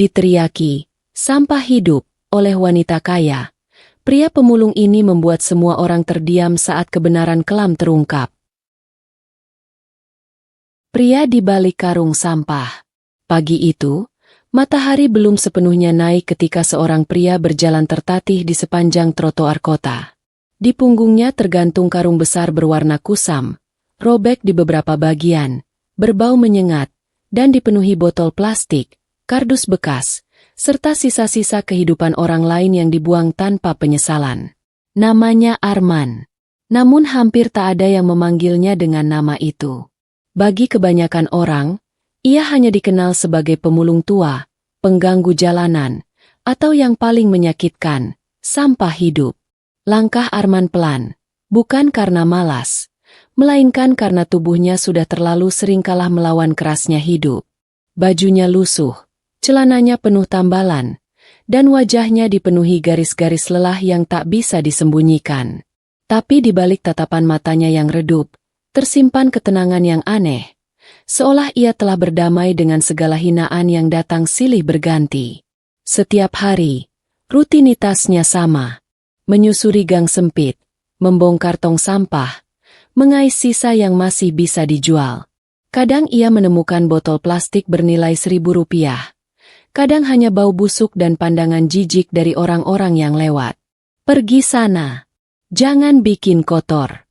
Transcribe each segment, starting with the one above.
diteriaki, "Sampah hidup," oleh wanita kaya. Pria pemulung ini membuat semua orang terdiam saat kebenaran kelam terungkap. Pria di balik karung sampah. Pagi itu, matahari belum sepenuhnya naik ketika seorang pria berjalan tertatih di sepanjang trotoar kota. Di punggungnya tergantung karung besar berwarna kusam, robek di beberapa bagian, berbau menyengat, dan dipenuhi botol plastik, kardus bekas, serta sisa-sisa kehidupan orang lain yang dibuang tanpa penyesalan. Namanya Arman. Namun hampir tak ada yang memanggilnya dengan nama itu. Bagi kebanyakan orang, ia hanya dikenal sebagai pemulung tua, pengganggu jalanan, atau yang paling menyakitkan, sampah hidup. Langkah Arman pelan, bukan karena malas, melainkan karena tubuhnya sudah terlalu sering kalah melawan kerasnya hidup. Bajunya lusuh, celananya penuh tambalan, dan wajahnya dipenuhi garis-garis lelah yang tak bisa disembunyikan. Tapi di balik tatapan matanya yang redup, tersimpan ketenangan yang aneh, seolah ia telah berdamai dengan segala hinaan yang datang silih berganti. Setiap hari, rutinitasnya sama. Menyusuri gang sempit, membongkar tong sampah, mengais sisa yang masih bisa dijual. Kadang ia menemukan botol plastik bernilai Rp1.000. Kadang hanya bau busuk dan pandangan jijik dari orang-orang yang lewat. "Pergi sana. Jangan bikin kotor.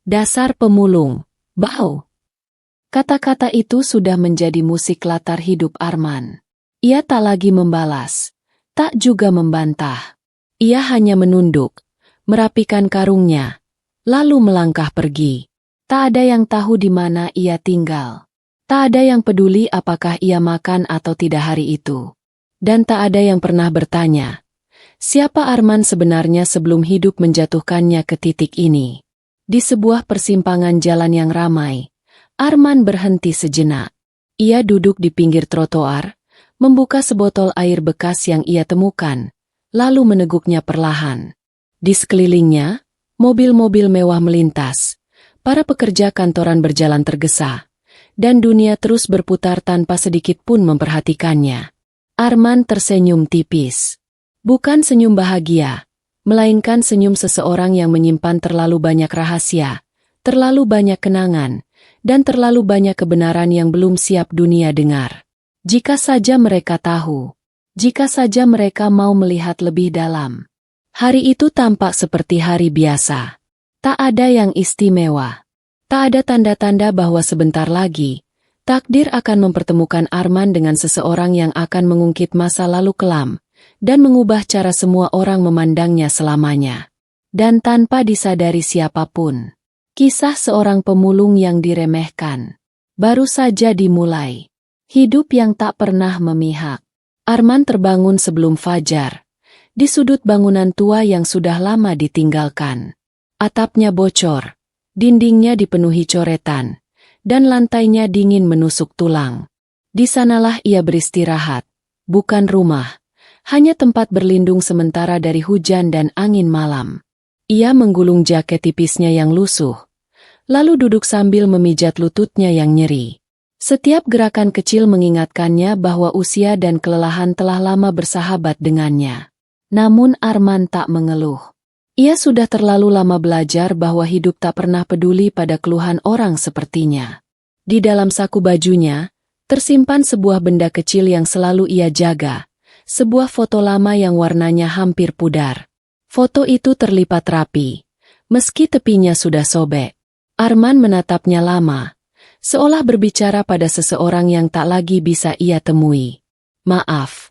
Dasar pemulung, bau." Kata-kata itu sudah menjadi musik latar hidup Arman. Ia tak lagi membalas, tak juga membantah. Ia hanya menunduk, merapikan karungnya, lalu melangkah pergi. Tak ada yang tahu di mana ia tinggal. Tak ada yang peduli apakah ia makan atau tidak hari itu. Dan tak ada yang pernah bertanya, siapa Arman sebenarnya sebelum hidup menjatuhkannya ke titik ini. Di sebuah persimpangan jalan yang ramai, Arman berhenti sejenak. Ia duduk di pinggir trotoar, membuka sebotol air bekas yang ia temukan, lalu meneguknya perlahan. Di sekelilingnya, mobil-mobil mewah melintas, para pekerja kantoran berjalan tergesa, dan dunia terus berputar tanpa sedikit pun memperhatikannya. Arman tersenyum tipis. Bukan senyum bahagia, melainkan senyum seseorang yang menyimpan terlalu banyak rahasia, terlalu banyak kenangan, dan terlalu banyak kebenaran yang belum siap dunia dengar. Jika saja mereka tahu, jika saja mereka mau melihat lebih dalam. Hari itu tampak seperti hari biasa. Tak ada yang istimewa. Tak ada tanda-tanda bahwa sebentar lagi, takdir akan mempertemukan Arman dengan seseorang yang akan mengungkit masa lalu kelam, dan mengubah cara semua orang memandangnya selamanya. Dan tanpa disadari siapapun, kisah seorang pemulung yang diremehkan baru saja dimulai. Hidup yang tak pernah memihak. Arman terbangun sebelum fajar, di sudut bangunan tua yang sudah lama ditinggalkan. Atapnya bocor, dindingnya dipenuhi coretan, dan lantainya dingin menusuk tulang. Di sanalah ia beristirahat, bukan rumah, hanya tempat berlindung sementara dari hujan dan angin malam. Ia menggulung jaket tipisnya yang lusuh, lalu duduk sambil memijat lututnya yang nyeri. Setiap gerakan kecil mengingatkannya bahwa usia dan kelelahan telah lama bersahabat dengannya. Namun Arman tak mengeluh. Ia sudah terlalu lama belajar bahwa hidup tak pernah peduli pada keluhan orang sepertinya. Di dalam saku bajunya, tersimpan sebuah benda kecil yang selalu ia jaga, sebuah foto lama yang warnanya hampir pudar. Foto itu terlipat rapi, meski tepinya sudah sobek. Arman menatapnya lama, seolah berbicara pada seseorang yang tak lagi bisa ia temui. "Maaf,"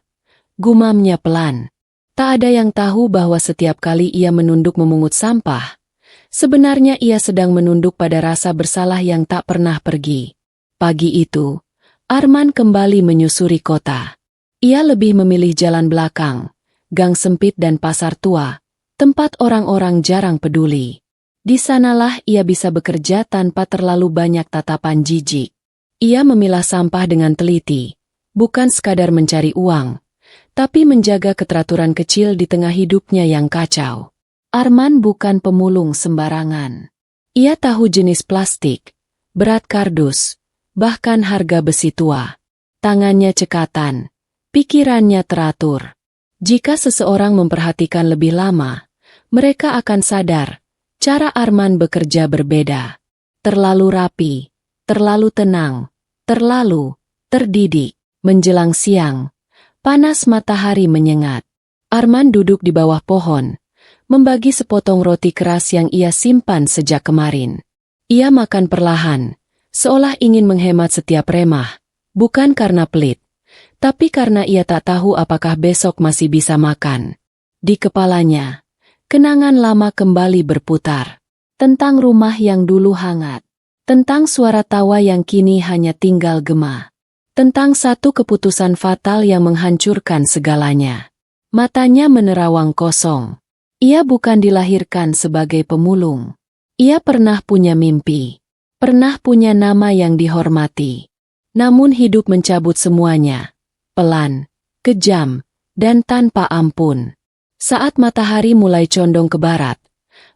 gumamnya pelan. Tak ada yang tahu bahwa setiap kali ia menunduk memungut sampah, sebenarnya ia sedang menunduk pada rasa bersalah yang tak pernah pergi. Pagi itu, Arman kembali menyusuri kota. Ia lebih memilih jalan belakang, gang sempit dan pasar tua, tempat orang-orang jarang peduli. Di sanalah ia bisa bekerja tanpa terlalu banyak tatapan jijik. Ia memilah sampah dengan teliti, bukan sekadar mencari uang, tapi menjaga keteraturan kecil di tengah hidupnya yang kacau. Arman bukan pemulung sembarangan. Ia tahu jenis plastik, berat kardus, bahkan harga besi tua. Tangannya cekatan, Pikirannya teratur. Jika seseorang memperhatikan lebih lama, mereka akan sadar, cara Arman bekerja berbeda. Terlalu rapi, terlalu tenang, terlalu terdidik. Menjelang siang, panas matahari menyengat. Arman duduk di bawah pohon, membagi sepotong roti keras yang ia simpan sejak kemarin. Ia makan perlahan, seolah ingin menghemat setiap remah, bukan karena pelit, tapi karena ia tak tahu apakah besok masih bisa makan. Di kepalanya, kenangan lama kembali berputar. Tentang rumah yang dulu hangat. Tentang suara tawa yang kini hanya tinggal gema. Tentang satu keputusan fatal yang menghancurkan segalanya. Matanya menerawang kosong. Ia bukan dilahirkan sebagai pemulung. Ia pernah punya mimpi. Pernah punya nama yang dihormati. Namun hidup mencabut semuanya. Pelan, kejam, dan tanpa ampun. Saat matahari mulai condong ke barat,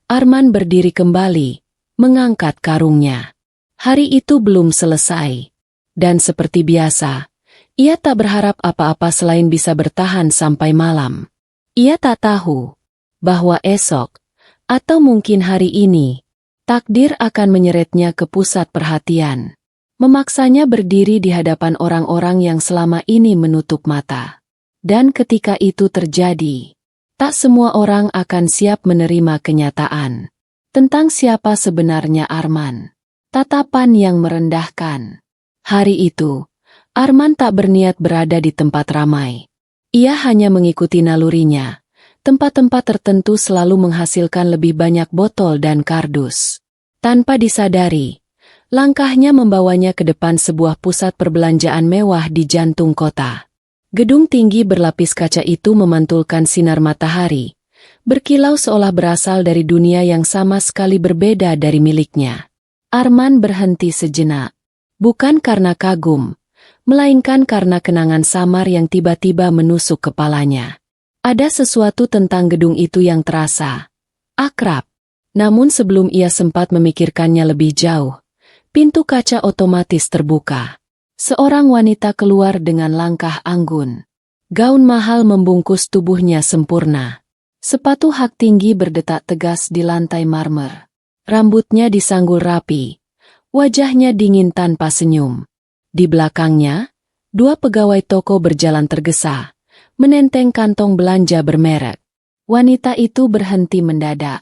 Arman berdiri kembali, mengangkat karungnya. Hari itu belum selesai. Dan seperti biasa, ia tak berharap apa-apa selain bisa bertahan sampai malam. Ia tak tahu bahwa esok, atau mungkin hari ini, takdir akan menyeretnya ke pusat perhatian. Memaksanya berdiri di hadapan orang-orang yang selama ini menutup mata. Dan ketika itu terjadi, tak semua orang akan siap menerima kenyataan tentang siapa sebenarnya Arman. Tatapan yang merendahkan. Hari itu, Arman tak berniat berada di tempat ramai. Ia hanya mengikuti nalurinya. Tempat-tempat tertentu selalu menghasilkan lebih banyak botol dan kardus. Tanpa disadari, langkahnya membawanya ke depan sebuah pusat perbelanjaan mewah di jantung kota. Gedung tinggi berlapis kaca itu memantulkan sinar matahari, berkilau seolah berasal dari dunia yang sama sekali berbeda dari miliknya. Arman berhenti sejenak. Bukan karena kagum, melainkan karena kenangan samar yang tiba-tiba menusuk kepalanya. Ada sesuatu tentang gedung itu yang terasa akrab. Namun sebelum ia sempat memikirkannya lebih jauh, pintu kaca otomatis terbuka. Seorang wanita keluar dengan langkah anggun. Gaun mahal membungkus tubuhnya sempurna. Sepatu hak tinggi berdetak tegas di lantai marmer. Rambutnya disanggul rapi. Wajahnya dingin tanpa senyum. Di belakangnya, dua pegawai toko berjalan tergesa, menenteng kantong belanja bermerek. Wanita itu berhenti mendadak.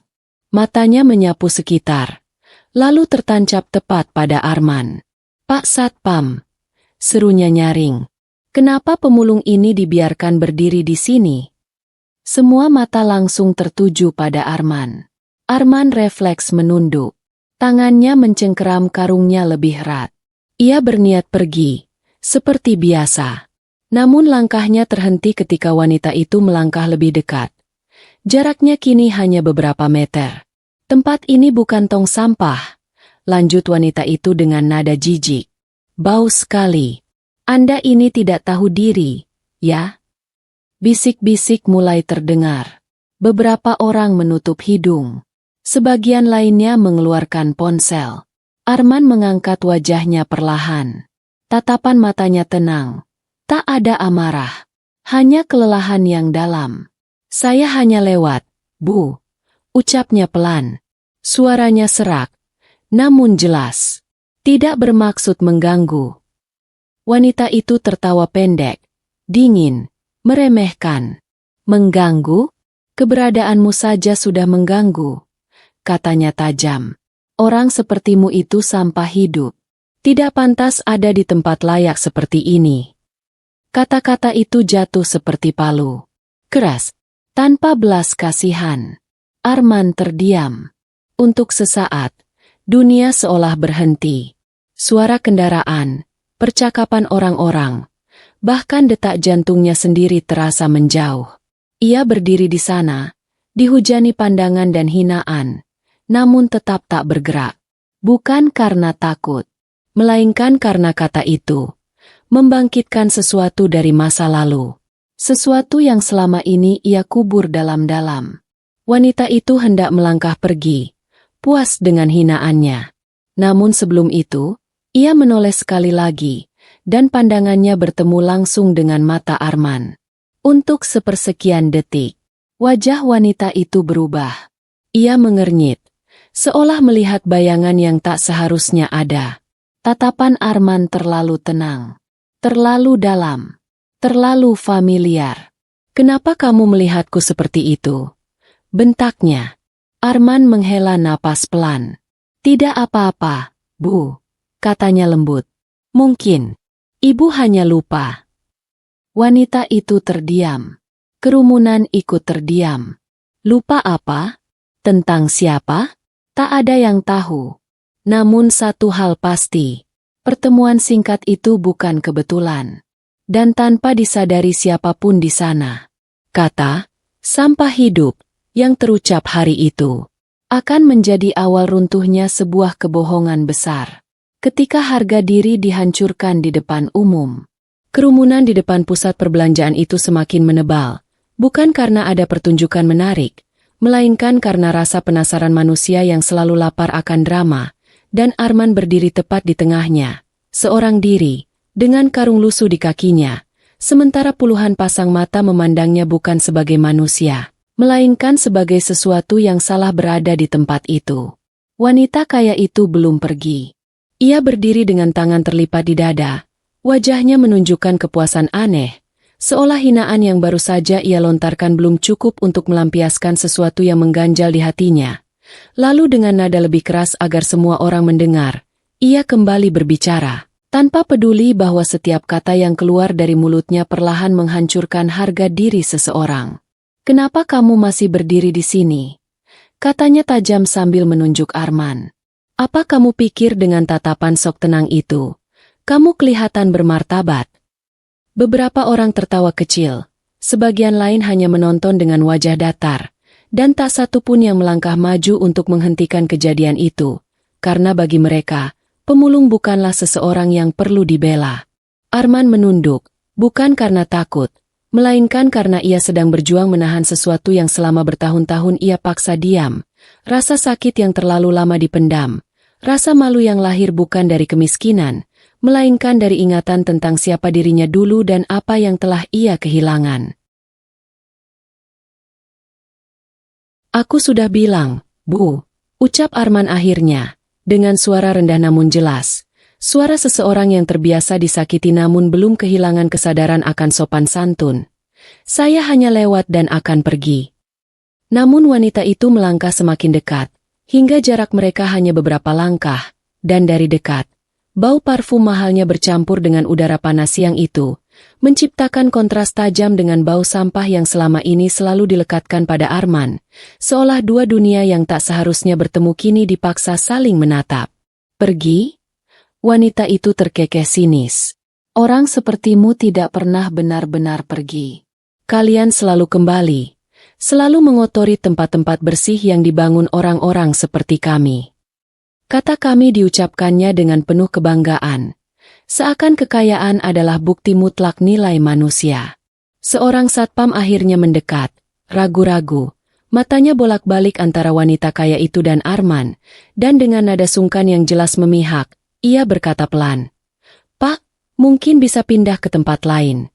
Matanya menyapu sekitar, lalu tertancap tepat pada Arman. "Pak Satpam," serunya nyaring. "Kenapa pemulung ini dibiarkan berdiri di sini?" Semua mata langsung tertuju pada Arman. Arman refleks menunduk. Tangannya mencengkeram karungnya lebih erat. Ia berniat pergi, seperti biasa. Namun langkahnya terhenti ketika wanita itu melangkah lebih dekat. Jaraknya kini hanya beberapa meter. "Tempat ini bukan tong sampah," lanjut wanita itu dengan nada jijik. "Bau sekali. Anda ini tidak tahu diri, ya?" Bisik-bisik mulai terdengar. Beberapa orang menutup hidung. Sebagian lainnya mengeluarkan ponsel. Arman mengangkat wajahnya perlahan. Tatapan matanya tenang. Tak ada amarah. Hanya kelelahan yang dalam. "Saya hanya lewat, Bu," ucapnya pelan. Suaranya serak, namun jelas. Tidak bermaksud mengganggu. Wanita itu tertawa pendek, dingin, meremehkan. "Mengganggu? Keberadaanmu saja sudah mengganggu," katanya tajam. "Orang sepertimu itu sampah hidup. Tidak pantas ada di tempat layak seperti ini." Kata-kata itu jatuh seperti palu. Keras, tanpa belas kasihan. Arman terdiam. Untuk sesaat, dunia seolah berhenti. Suara kendaraan, percakapan orang-orang, bahkan detak jantungnya sendiri terasa menjauh. Ia berdiri di sana, dihujani pandangan dan hinaan, namun tetap tak bergerak. Bukan karena takut, melainkan karena kata itu membangkitkan sesuatu dari masa lalu. Sesuatu yang selama ini ia kubur dalam-dalam. Wanita itu hendak melangkah pergi, puas dengan hinaannya. Namun sebelum itu, ia menoleh sekali lagi, dan pandangannya bertemu langsung dengan mata Arman. Untuk sepersekian detik, wajah wanita itu berubah. Ia mengernyit, seolah melihat bayangan yang tak seharusnya ada. Tatapan Arman terlalu tenang, terlalu dalam, terlalu familiar. "Kenapa kamu melihatku seperti itu?" bentaknya. Arman menghela napas pelan. "Tidak apa-apa, Bu," katanya lembut. "Mungkin Ibu hanya lupa." Wanita itu terdiam. Kerumunan ikut terdiam. Lupa apa? Tentang siapa? Tak ada yang tahu. Namun satu hal pasti, pertemuan singkat itu bukan kebetulan. Dan tanpa disadari siapapun di sana, kata "sampah hidup" yang terucap hari itu akan menjadi awal runtuhnya sebuah kebohongan besar. Ketika harga diri dihancurkan di depan umum, kerumunan di depan pusat perbelanjaan itu semakin menebal, bukan karena ada pertunjukan menarik, melainkan karena rasa penasaran manusia yang selalu lapar akan drama, dan Arman berdiri tepat di tengahnya, seorang diri, dengan karung lusuh di kakinya, sementara puluhan pasang mata memandangnya bukan sebagai manusia, melainkan sebagai sesuatu yang salah berada di tempat itu. Wanita kaya itu belum pergi. Ia berdiri dengan tangan terlipat di dada, wajahnya menunjukkan kepuasan aneh, seolah hinaan yang baru saja ia lontarkan belum cukup untuk melampiaskan sesuatu yang mengganjal di hatinya. Lalu dengan nada lebih keras agar semua orang mendengar, ia kembali berbicara, tanpa peduli bahwa setiap kata yang keluar dari mulutnya perlahan menghancurkan harga diri seseorang. "Kenapa kamu masih berdiri di sini?" katanya tajam sambil menunjuk Arman. "Apa kamu pikir dengan tatapan sok tenang itu, kamu kelihatan bermartabat?" Beberapa orang tertawa kecil, sebagian lain hanya menonton dengan wajah datar, dan tak satu pun yang melangkah maju untuk menghentikan kejadian itu, karena bagi mereka, pemulung bukanlah seseorang yang perlu dibela. Arman menunduk, bukan karena takut, melainkan karena ia sedang berjuang menahan sesuatu yang selama bertahun-tahun ia paksa diam, rasa sakit yang terlalu lama dipendam, rasa malu yang lahir bukan dari kemiskinan, melainkan dari ingatan tentang siapa dirinya dulu dan apa yang telah ia kehilangan. "Aku sudah bilang, Bu," ucap Arman akhirnya, dengan suara rendah namun jelas, suara seseorang yang terbiasa disakiti namun belum kehilangan kesadaran akan sopan santun. "Saya hanya lewat dan akan pergi." Namun wanita itu melangkah semakin dekat, hingga jarak mereka hanya beberapa langkah, dan dari dekat, bau parfum mahalnya bercampur dengan udara panas siang itu, menciptakan kontras tajam dengan bau sampah yang selama ini selalu dilekatkan pada Arman, seolah dua dunia yang tak seharusnya bertemu kini dipaksa saling menatap. "Pergi?" Wanita itu terkekeh sinis. "Orang sepertimu tidak pernah benar-benar pergi. Kalian selalu kembali, selalu mengotori tempat-tempat bersih yang dibangun orang-orang seperti kami." Kata "kami" diucapkannya dengan penuh kebanggaan, seakan kekayaan adalah bukti mutlak nilai manusia. Seorang satpam akhirnya mendekat, ragu-ragu, matanya bolak-balik antara wanita kaya itu dan Arman, dan dengan nada sungkan yang jelas memihak, ia berkata pelan, "Pak, mungkin bisa pindah ke tempat lain."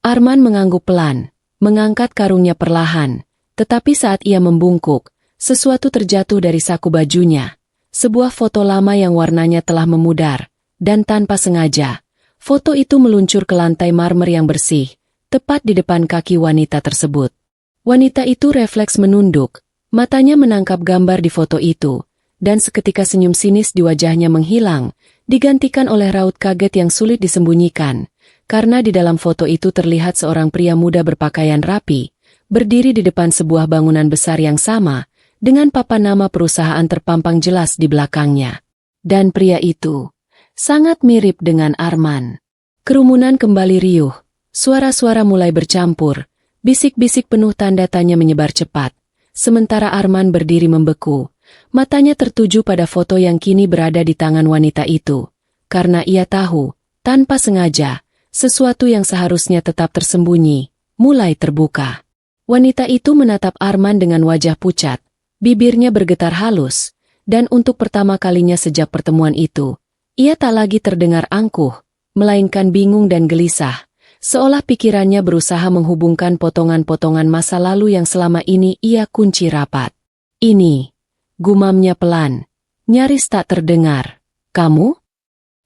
Arman mengangguk pelan, mengangkat karungnya perlahan, tetapi saat ia membungkuk, sesuatu terjatuh dari saku bajunya. Sebuah foto lama yang warnanya telah memudar, dan tanpa sengaja, foto itu meluncur ke lantai marmer yang bersih, tepat di depan kaki wanita tersebut. Wanita itu refleks menunduk, matanya menangkap gambar di foto itu, dan seketika senyum sinis di wajahnya menghilang, digantikan oleh raut kaget yang sulit disembunyikan, karena di dalam foto itu terlihat seorang pria muda berpakaian rapi, berdiri di depan sebuah bangunan besar yang sama, dengan papan nama perusahaan terpampang jelas di belakangnya. Dan pria itu sangat mirip dengan Arman. Kerumunan kembali riuh, suara-suara mulai bercampur, bisik-bisik penuh tanda tanya menyebar cepat, sementara Arman berdiri membeku, matanya tertuju pada foto yang kini berada di tangan wanita itu, karena ia tahu, tanpa sengaja, sesuatu yang seharusnya tetap tersembunyi, mulai terbuka. Wanita itu menatap Arman dengan wajah pucat, bibirnya bergetar halus, dan untuk pertama kalinya sejak pertemuan itu, ia tak lagi terdengar angkuh, melainkan bingung dan gelisah, seolah pikirannya berusaha menghubungkan potongan-potongan masa lalu yang selama ini ia kunci rapat. "Ini," gumamnya pelan, nyaris tak terdengar. "Kamu?"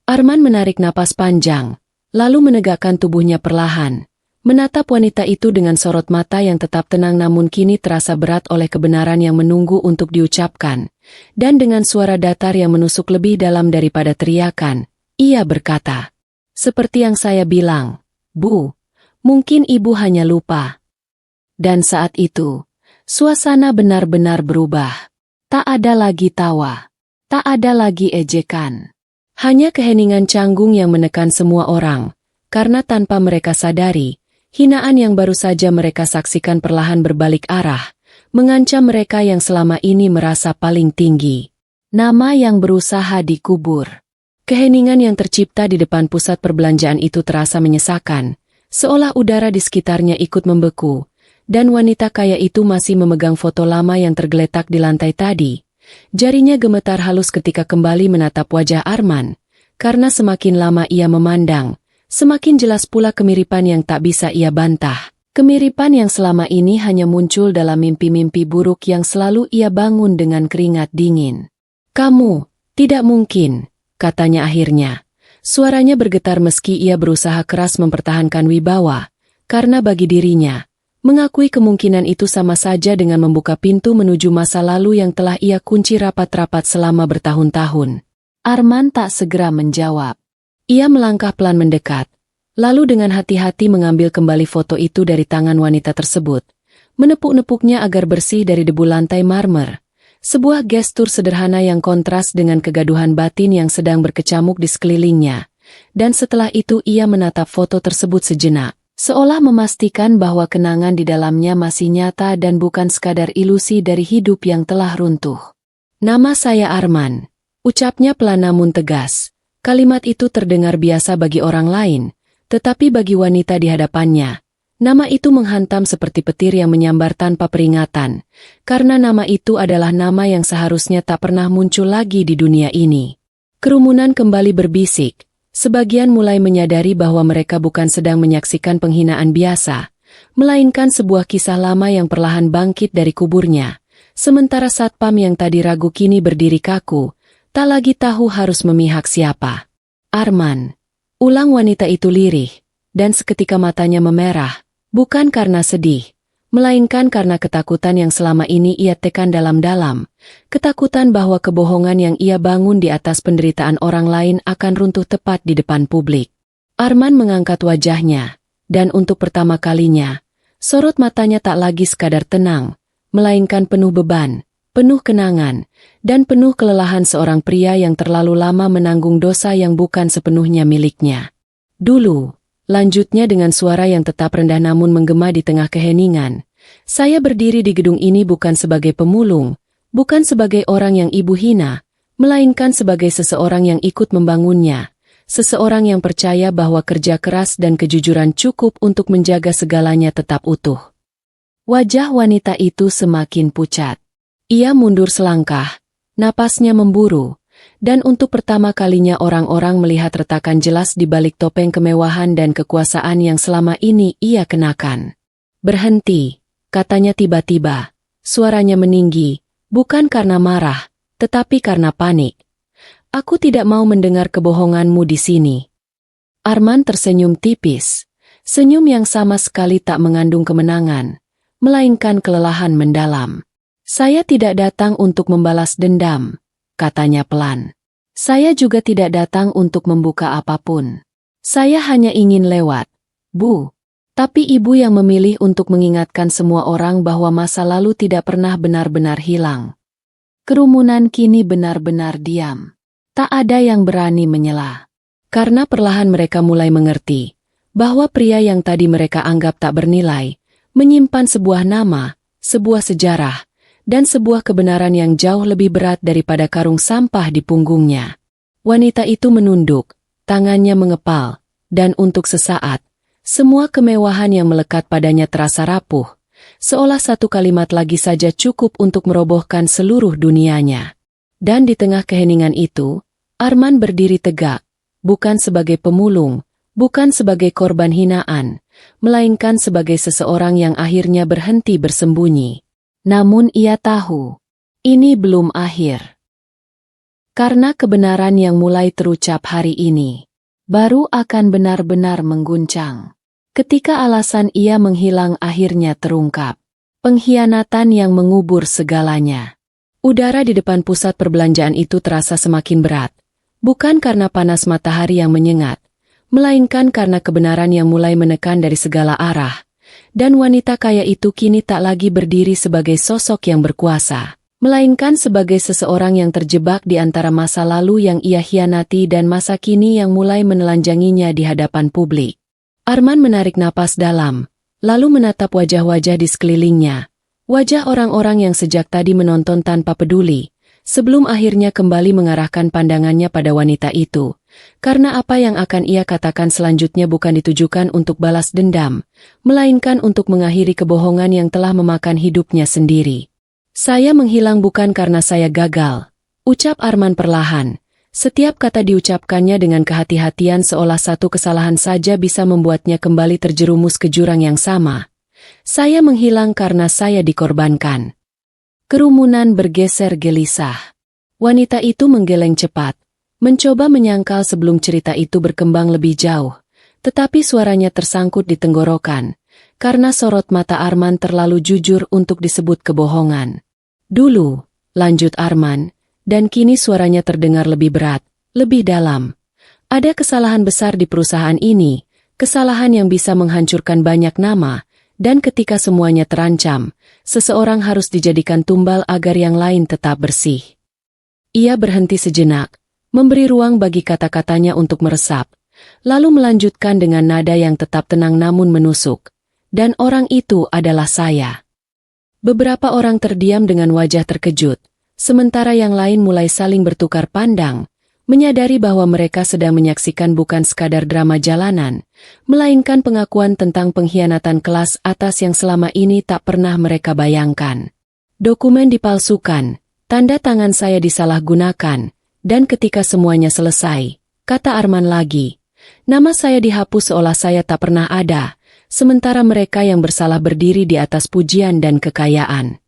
Arman menarik napas panjang, lalu menegakkan tubuhnya perlahan, menatap wanita itu dengan sorot mata yang tetap tenang namun kini terasa berat oleh kebenaran yang menunggu untuk diucapkan, dan dengan suara datar yang menusuk lebih dalam daripada teriakan, ia berkata, "Seperti yang saya bilang, Bu, mungkin Ibu hanya lupa." Dan saat itu, suasana benar-benar berubah. Tak ada lagi tawa, tak ada lagi ejekan. Hanya keheningan canggung yang menekan semua orang, karena tanpa mereka sadari, hinaan yang baru saja mereka saksikan perlahan berbalik arah, mengancam mereka yang selama ini merasa paling tinggi. Nama yang berusaha dikubur. Keheningan yang tercipta di depan pusat perbelanjaan itu terasa menyesakan, seolah udara di sekitarnya ikut membeku, dan wanita kaya itu masih memegang foto lama yang tergeletak di lantai tadi. Jarinya gemetar halus ketika kembali menatap wajah Arman, karena semakin lama ia memandang, semakin jelas pula kemiripan yang tak bisa ia bantah. Kemiripan yang selama ini hanya muncul dalam mimpi-mimpi buruk yang selalu ia bangun dengan keringat dingin. "Kamu, tidak mungkin," katanya akhirnya. Suaranya bergetar meski ia berusaha keras mempertahankan wibawa, karena bagi dirinya, mengakui kemungkinan itu sama saja dengan membuka pintu menuju masa lalu yang telah ia kunci rapat-rapat selama bertahun-tahun. Arman tak segera menjawab. Ia melangkah pelan mendekat, lalu dengan hati-hati mengambil kembali foto itu dari tangan wanita tersebut, menepuk-nepuknya agar bersih dari debu lantai marmer. Sebuah gestur sederhana yang kontras dengan kegaduhan batin yang sedang berkecamuk di sekelilingnya. Dan setelah itu ia menatap foto tersebut sejenak, seolah memastikan bahwa kenangan di dalamnya masih nyata dan bukan sekadar ilusi dari hidup yang telah runtuh. "Nama saya Arman," ucapnya pelan namun tegas. Kalimat itu terdengar biasa bagi orang lain, tetapi bagi wanita di hadapannya, nama itu menghantam seperti petir yang menyambar tanpa peringatan, karena nama itu adalah nama yang seharusnya tak pernah muncul lagi di dunia ini. Kerumunan kembali berbisik, sebagian mulai menyadari bahwa mereka bukan sedang menyaksikan penghinaan biasa, melainkan sebuah kisah lama yang perlahan bangkit dari kuburnya. Sementara satpam yang tadi ragu kini berdiri kaku, tak lagi tahu harus memihak siapa. "Arman," ulang wanita itu lirih, dan seketika matanya memerah. Bukan karena sedih, melainkan karena ketakutan yang selama ini ia tekan dalam-dalam, ketakutan bahwa kebohongan yang ia bangun di atas penderitaan orang lain akan runtuh tepat di depan publik. Arman mengangkat wajahnya, dan untuk pertama kalinya, sorot matanya tak lagi sekadar tenang, melainkan penuh beban, penuh kenangan, dan penuh kelelahan seorang pria yang terlalu lama menanggung dosa yang bukan sepenuhnya miliknya. "Dulu," lanjutnya dengan suara yang tetap rendah namun menggema di tengah keheningan, "saya berdiri di gedung ini bukan sebagai pemulung, bukan sebagai orang yang ibu hina, melainkan sebagai seseorang yang ikut membangunnya, seseorang yang percaya bahwa kerja keras dan kejujuran cukup untuk menjaga segalanya tetap utuh." Wajah wanita itu semakin pucat. Ia mundur selangkah, napasnya memburu, dan untuk pertama kalinya orang-orang melihat retakan jelas di balik topeng kemewahan dan kekuasaan yang selama ini ia kenakan. "Berhenti," katanya tiba-tiba. Suaranya meninggi, bukan karena marah, tetapi karena panik. "Aku tidak mau mendengar kebohonganmu di sini." Arman tersenyum tipis, senyum yang sama sekali tak mengandung kemenangan, melainkan kelelahan mendalam. "Saya tidak datang untuk membalas dendam," katanya pelan. "Saya juga tidak datang untuk membuka apapun. Saya hanya ingin lewat, Bu." Tapi ibu yang memilih untuk mengingatkan semua orang bahwa masa lalu tidak pernah benar-benar hilang. Kerumunan kini benar-benar diam. Tak ada yang berani menyela. Karena perlahan mereka mulai mengerti bahwa pria yang tadi mereka anggap tak bernilai, menyimpan sebuah nama, sebuah sejarah, dan sebuah kebenaran yang jauh lebih berat daripada karung sampah di punggungnya. Wanita itu menunduk, tangannya mengepal, dan untuk sesaat, semua kemewahan yang melekat padanya terasa rapuh, seolah satu kalimat lagi saja cukup untuk merobohkan seluruh dunianya. Dan di tengah keheningan itu, Arman berdiri tegak, bukan sebagai pemulung, bukan sebagai korban hinaan, melainkan sebagai seseorang yang akhirnya berhenti bersembunyi. Namun ia tahu, ini belum akhir. Karena kebenaran yang mulai terucap hari ini, baru akan benar-benar mengguncang. Ketika alasan ia menghilang akhirnya terungkap. Pengkhianatan yang mengubur segalanya. Udara di depan pusat perbelanjaan itu terasa semakin berat. Bukan karena panas matahari yang menyengat, melainkan karena kebenaran yang mulai menekan dari segala arah. Dan wanita kaya itu kini tak lagi berdiri sebagai sosok yang berkuasa, melainkan sebagai seseorang yang terjebak di antara masa lalu yang ia khianati dan masa kini yang mulai menelanjanginya di hadapan publik. Arman menarik napas dalam, lalu menatap wajah-wajah di sekelilingnya. Wajah orang-orang yang sejak tadi menonton tanpa peduli, sebelum akhirnya kembali mengarahkan pandangannya pada wanita itu. Karena apa yang akan ia katakan selanjutnya bukan ditujukan untuk balas dendam, melainkan untuk mengakhiri kebohongan yang telah memakan hidupnya sendiri. Saya menghilang bukan karena saya gagal, ucap Arman perlahan. Setiap kata diucapkannya dengan kehati-hatian seolah satu kesalahan saja bisa membuatnya kembali terjerumus ke jurang yang sama. Saya menghilang karena saya dikorbankan. Kerumunan bergeser gelisah. Wanita itu menggeleng cepat, mencoba menyangkal sebelum cerita itu berkembang lebih jauh, tetapi suaranya tersangkut di tenggorokan, karena sorot mata Arman terlalu jujur untuk disebut kebohongan. Dulu, lanjut Arman, dan kini suaranya terdengar lebih berat, lebih dalam. Ada kesalahan besar di perusahaan ini, kesalahan yang bisa menghancurkan banyak nama, dan ketika semuanya terancam, seseorang harus dijadikan tumbal agar yang lain tetap bersih. Ia berhenti sejenak, memberi ruang bagi kata-katanya untuk meresap, lalu melanjutkan dengan nada yang tetap tenang namun menusuk. Dan orang itu adalah saya. Beberapa orang terdiam dengan wajah terkejut. Sementara yang lain mulai saling bertukar pandang, menyadari bahwa mereka sedang menyaksikan bukan sekadar drama jalanan, melainkan pengakuan tentang pengkhianatan kelas atas yang selama ini tak pernah mereka bayangkan. Dokumen dipalsukan, tanda tangan saya disalahgunakan, dan ketika semuanya selesai, kata Arman lagi, nama saya dihapus seolah saya tak pernah ada, sementara mereka yang bersalah berdiri di atas pujian dan kekayaan.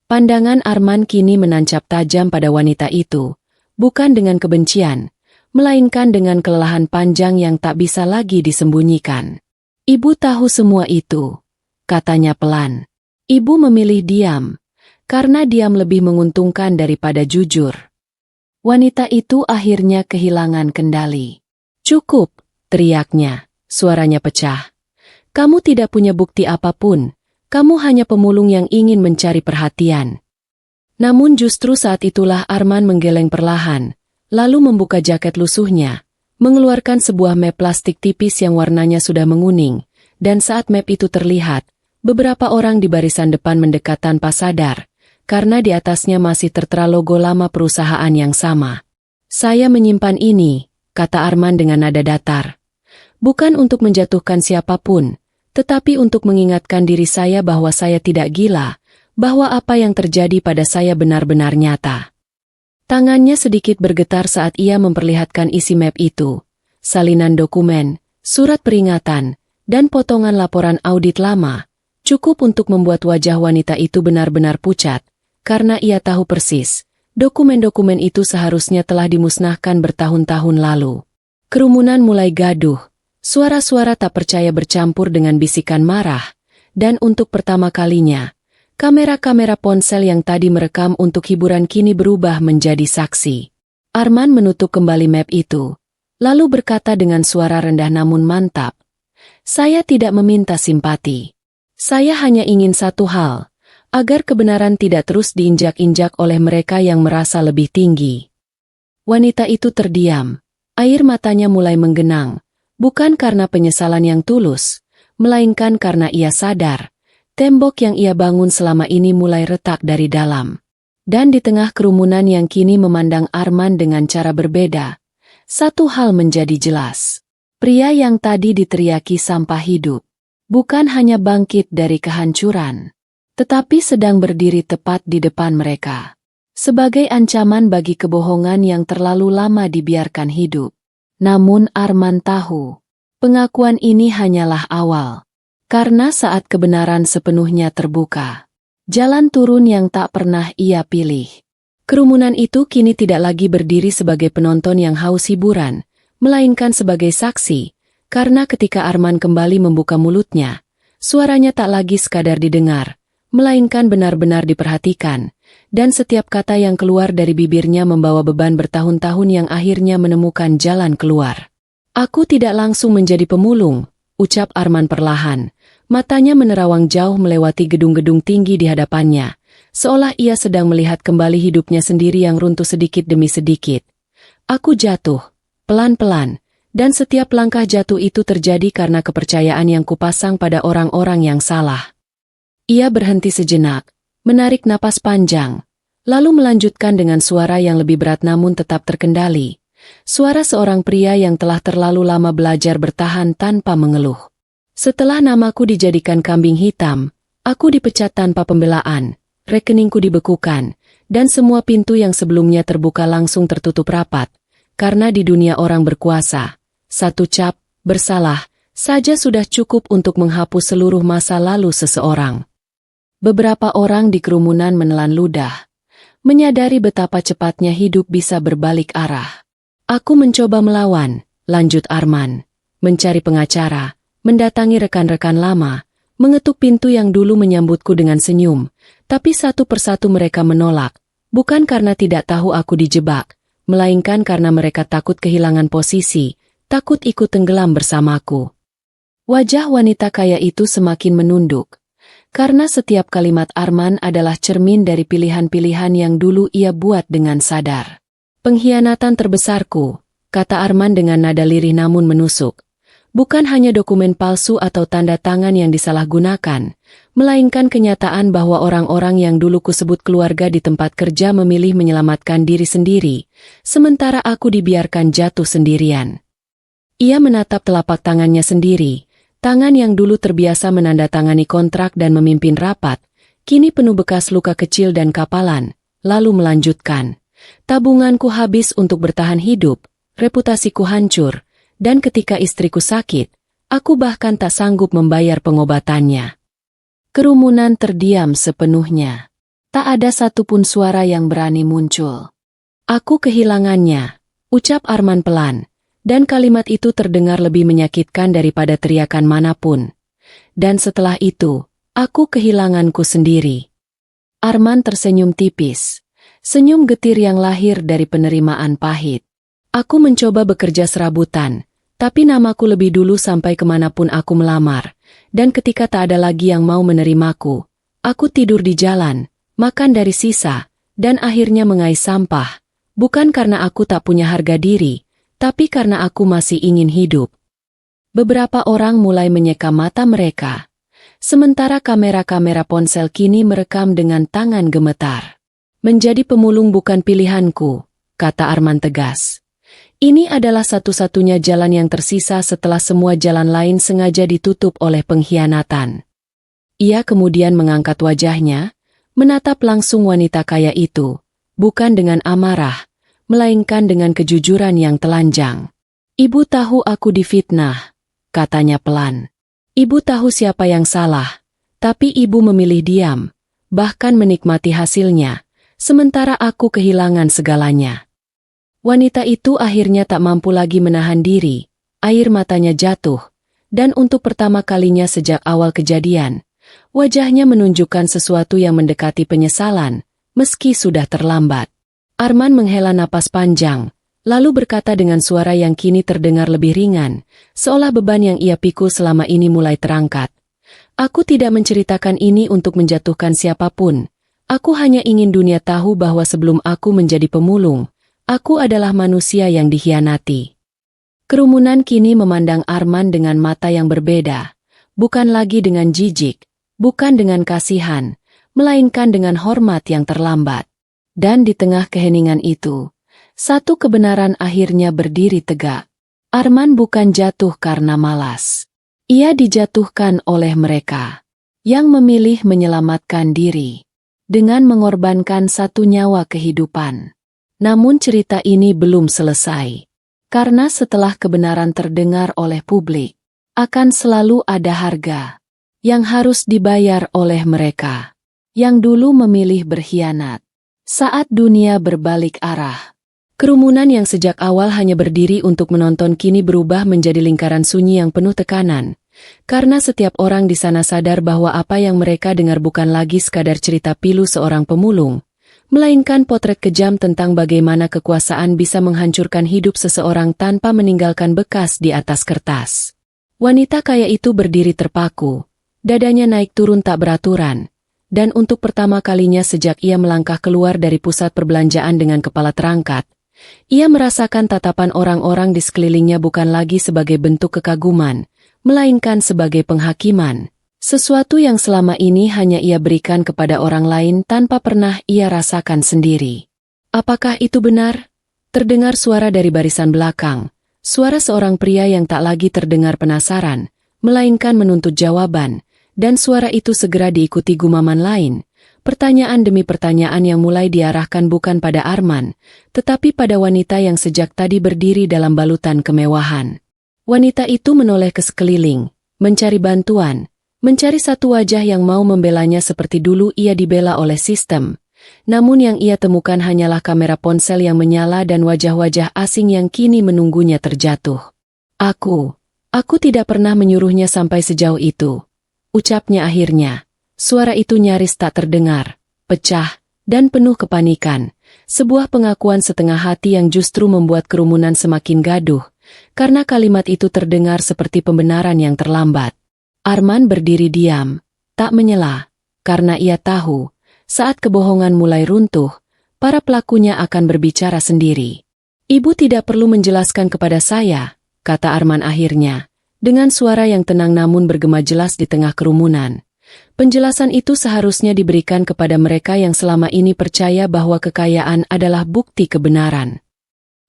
Pandangan Arman kini menancap tajam pada wanita itu, bukan dengan kebencian, melainkan dengan kelelahan panjang yang tak bisa lagi disembunyikan. Ibu tahu semua itu, katanya pelan. Ibu memilih diam, karena diam lebih menguntungkan daripada jujur. Wanita itu akhirnya kehilangan kendali. Cukup, teriaknya, suaranya pecah. Kamu tidak punya bukti apapun. Kamu hanya pemulung yang ingin mencari perhatian. Namun justru saat itulah Arman menggeleng perlahan, lalu membuka jaket lusuhnya, mengeluarkan sebuah map plastik tipis yang warnanya sudah menguning, dan saat map itu terlihat, beberapa orang di barisan depan mendekat tanpa sadar, karena di atasnya masih tertera logo lama perusahaan yang sama. Saya menyimpan ini, kata Arman dengan nada datar. Bukan untuk menjatuhkan siapapun, tetapi untuk mengingatkan diri saya bahwa saya tidak gila, bahwa apa yang terjadi pada saya benar-benar nyata. Tangannya sedikit bergetar saat ia memperlihatkan isi map itu, salinan dokumen, surat peringatan, dan potongan laporan audit lama, cukup untuk membuat wajah wanita itu benar-benar pucat, karena ia tahu persis, dokumen-dokumen itu seharusnya telah dimusnahkan bertahun-tahun lalu. Kerumunan mulai gaduh. Suara-suara tak percaya bercampur dengan bisikan marah, dan untuk pertama kalinya, kamera-kamera ponsel yang tadi merekam untuk hiburan kini berubah menjadi saksi. Arman menutup kembali map itu, lalu berkata dengan suara rendah namun mantap, "Saya tidak meminta simpati. Saya hanya ingin satu hal, agar kebenaran tidak terus diinjak-injak oleh mereka yang merasa lebih tinggi." Wanita itu terdiam, air matanya mulai menggenang. Bukan karena penyesalan yang tulus, melainkan karena ia sadar, tembok yang ia bangun selama ini mulai retak dari dalam. Dan di tengah kerumunan yang kini memandang Arman dengan cara berbeda, satu hal menjadi jelas. Pria yang tadi diteriaki sampah hidup, bukan hanya bangkit dari kehancuran, tetapi sedang berdiri tepat di depan mereka. Sebagai ancaman bagi kebohongan yang terlalu lama dibiarkan hidup. Namun Arman tahu, Pengakuan ini hanyalah awal. Karena saat kebenaran sepenuhnya terbuka, jalan turun yang tak pernah ia pilih. Kerumunan itu kini tidak lagi berdiri sebagai penonton yang haus hiburan, melainkan sebagai saksi, karena ketika Arman kembali membuka mulutnya, suaranya tak lagi sekadar didengar, melainkan benar-benar diperhatikan, dan setiap kata yang keluar dari bibirnya membawa beban bertahun-tahun yang akhirnya menemukan jalan keluar. Aku tidak langsung menjadi pemulung, ucap Arman perlahan. Matanya menerawang jauh melewati gedung-gedung tinggi di hadapannya, seolah ia sedang melihat kembali hidupnya sendiri yang runtuh sedikit demi sedikit. Aku jatuh, pelan-pelan, dan setiap langkah jatuh itu terjadi karena kepercayaan yang kupasang pada orang-orang yang salah. Ia berhenti sejenak, menarik napas panjang, lalu melanjutkan dengan suara yang lebih berat namun tetap terkendali. Suara seorang pria yang telah terlalu lama belajar bertahan tanpa mengeluh. Setelah namaku dijadikan kambing hitam, aku dipecat tanpa pembelaan, rekeningku dibekukan, dan semua pintu yang sebelumnya terbuka langsung tertutup rapat. Karena di dunia orang berkuasa, satu cap, bersalah, saja sudah cukup untuk menghapus seluruh masa lalu seseorang. Beberapa orang di kerumunan menelan ludah, menyadari betapa cepatnya hidup bisa berbalik arah. Aku mencoba melawan, lanjut Arman, mencari pengacara, mendatangi rekan-rekan lama, mengetuk pintu yang dulu menyambutku dengan senyum, tapi satu persatu mereka menolak, bukan karena tidak tahu aku dijebak, melainkan karena mereka takut kehilangan posisi, takut ikut tenggelam bersamaku. Wajah wanita kaya itu semakin menunduk, karena setiap kalimat Arman adalah cermin dari pilihan-pilihan yang dulu ia buat dengan sadar. Pengkhianatan terbesarku, kata Arman dengan nada lirih namun menusuk. Bukan hanya dokumen palsu atau tanda tangan yang disalahgunakan, melainkan kenyataan bahwa orang-orang yang dulu kusebut keluarga di tempat kerja memilih menyelamatkan diri sendiri, sementara aku dibiarkan jatuh sendirian. Ia menatap telapak tangannya sendiri, tangan yang dulu terbiasa menandatangani kontrak dan memimpin rapat, kini penuh bekas luka kecil dan kapalan, lalu melanjutkan. Tabunganku habis untuk bertahan hidup, reputasiku hancur, dan ketika istriku sakit, aku bahkan tak sanggup membayar pengobatannya. Kerumunan terdiam sepenuhnya. Tak ada satupun suara yang berani muncul. Aku kehilangannya, ucap Arman pelan, dan kalimat itu terdengar lebih menyakitkan daripada teriakan manapun. Dan setelah itu, aku kehilanganku sendiri. Arman tersenyum tipis. Senyum getir yang lahir dari penerimaan pahit. Aku mencoba bekerja serabutan, tapi namaku lebih dulu sampai kemanapun aku melamar, dan ketika tak ada lagi yang mau menerimaku, aku tidur di jalan, makan dari sisa, dan akhirnya mengais sampah, bukan karena aku tak punya harga diri, tapi karena aku masih ingin hidup. Beberapa orang mulai menyeka mata mereka, sementara kamera-kamera ponsel kini merekam dengan tangan gemetar. Menjadi pemulung bukan pilihanku, kata Arman tegas. Ini adalah satu-satunya jalan yang tersisa setelah semua jalan lain sengaja ditutup oleh pengkhianatan. Ia kemudian mengangkat wajahnya, menatap langsung wanita kaya itu, bukan dengan amarah, melainkan dengan kejujuran yang telanjang. Ibu tahu aku difitnah, katanya pelan. Ibu tahu siapa yang salah, tapi ibu memilih diam, bahkan menikmati hasilnya. Sementara aku kehilangan segalanya. Wanita itu akhirnya tak mampu lagi menahan diri, air matanya jatuh, dan untuk pertama kalinya sejak awal kejadian, wajahnya menunjukkan sesuatu yang mendekati penyesalan, meski sudah terlambat. Arman menghela napas panjang, lalu berkata dengan suara yang kini terdengar lebih ringan, seolah beban yang ia pikul selama ini mulai terangkat. Aku tidak menceritakan ini untuk menjatuhkan siapapun. Aku hanya ingin dunia tahu bahwa sebelum aku menjadi pemulung, aku adalah manusia yang dikhianati. Kerumunan kini memandang Arman dengan mata yang berbeda, bukan lagi dengan jijik, bukan dengan kasihan, melainkan dengan hormat yang terlambat. Dan di tengah keheningan itu, satu kebenaran akhirnya berdiri tegak. Arman bukan jatuh karena malas. Ia dijatuhkan oleh mereka yang memilih menyelamatkan diri dengan mengorbankan satu nyawa kehidupan. Namun cerita ini belum selesai. Karena setelah kebenaran terdengar oleh publik, akan selalu ada harga yang harus dibayar oleh mereka yang dulu memilih berkhianat. Saat dunia berbalik arah, kerumunan yang sejak awal hanya berdiri untuk menonton kini berubah menjadi lingkaran sunyi yang penuh tekanan. Karena setiap orang di sana sadar bahwa apa yang mereka dengar bukan lagi sekadar cerita pilu seorang pemulung, melainkan potret kejam tentang bagaimana kekuasaan bisa menghancurkan hidup seseorang tanpa meninggalkan bekas di atas kertas. Wanita kaya itu berdiri terpaku, dadanya naik turun tak beraturan, dan untuk pertama kalinya sejak ia melangkah keluar dari pusat perbelanjaan dengan kepala terangkat, ia merasakan tatapan orang-orang di sekelilingnya bukan lagi sebagai bentuk kekaguman, melainkan sebagai penghakiman. Sesuatu yang selama ini hanya ia berikan kepada orang lain tanpa pernah ia rasakan sendiri. Apakah itu benar? Terdengar suara dari barisan belakang, suara seorang pria yang tak lagi terdengar penasaran, melainkan menuntut jawaban, dan suara itu segera diikuti gumaman lain. Pertanyaan demi pertanyaan yang mulai diarahkan bukan pada Arman, tetapi pada wanita yang sejak tadi berdiri dalam balutan kemewahan. Wanita itu menoleh ke sekeliling, mencari bantuan, mencari satu wajah yang mau membelanya seperti dulu ia dibela oleh sistem. Namun yang ia temukan hanyalah kamera ponsel yang menyala dan wajah-wajah asing yang kini menunggunya terjatuh. Aku tidak pernah menyuruhnya sampai sejauh itu, ucapnya akhirnya. Suara itu nyaris tak terdengar, pecah, dan penuh kepanikan. Sebuah pengakuan setengah hati yang justru membuat kerumunan semakin gaduh, karena kalimat itu terdengar seperti pembenaran yang terlambat. Arman berdiri diam, tak menyela, karena ia tahu, saat kebohongan mulai runtuh, para pelakunya akan berbicara sendiri. Ibu tidak perlu menjelaskan kepada saya, kata Arman akhirnya, dengan suara yang tenang namun bergema jelas di tengah kerumunan. Penjelasan itu seharusnya diberikan kepada mereka yang selama ini percaya bahwa kekayaan adalah bukti kebenaran.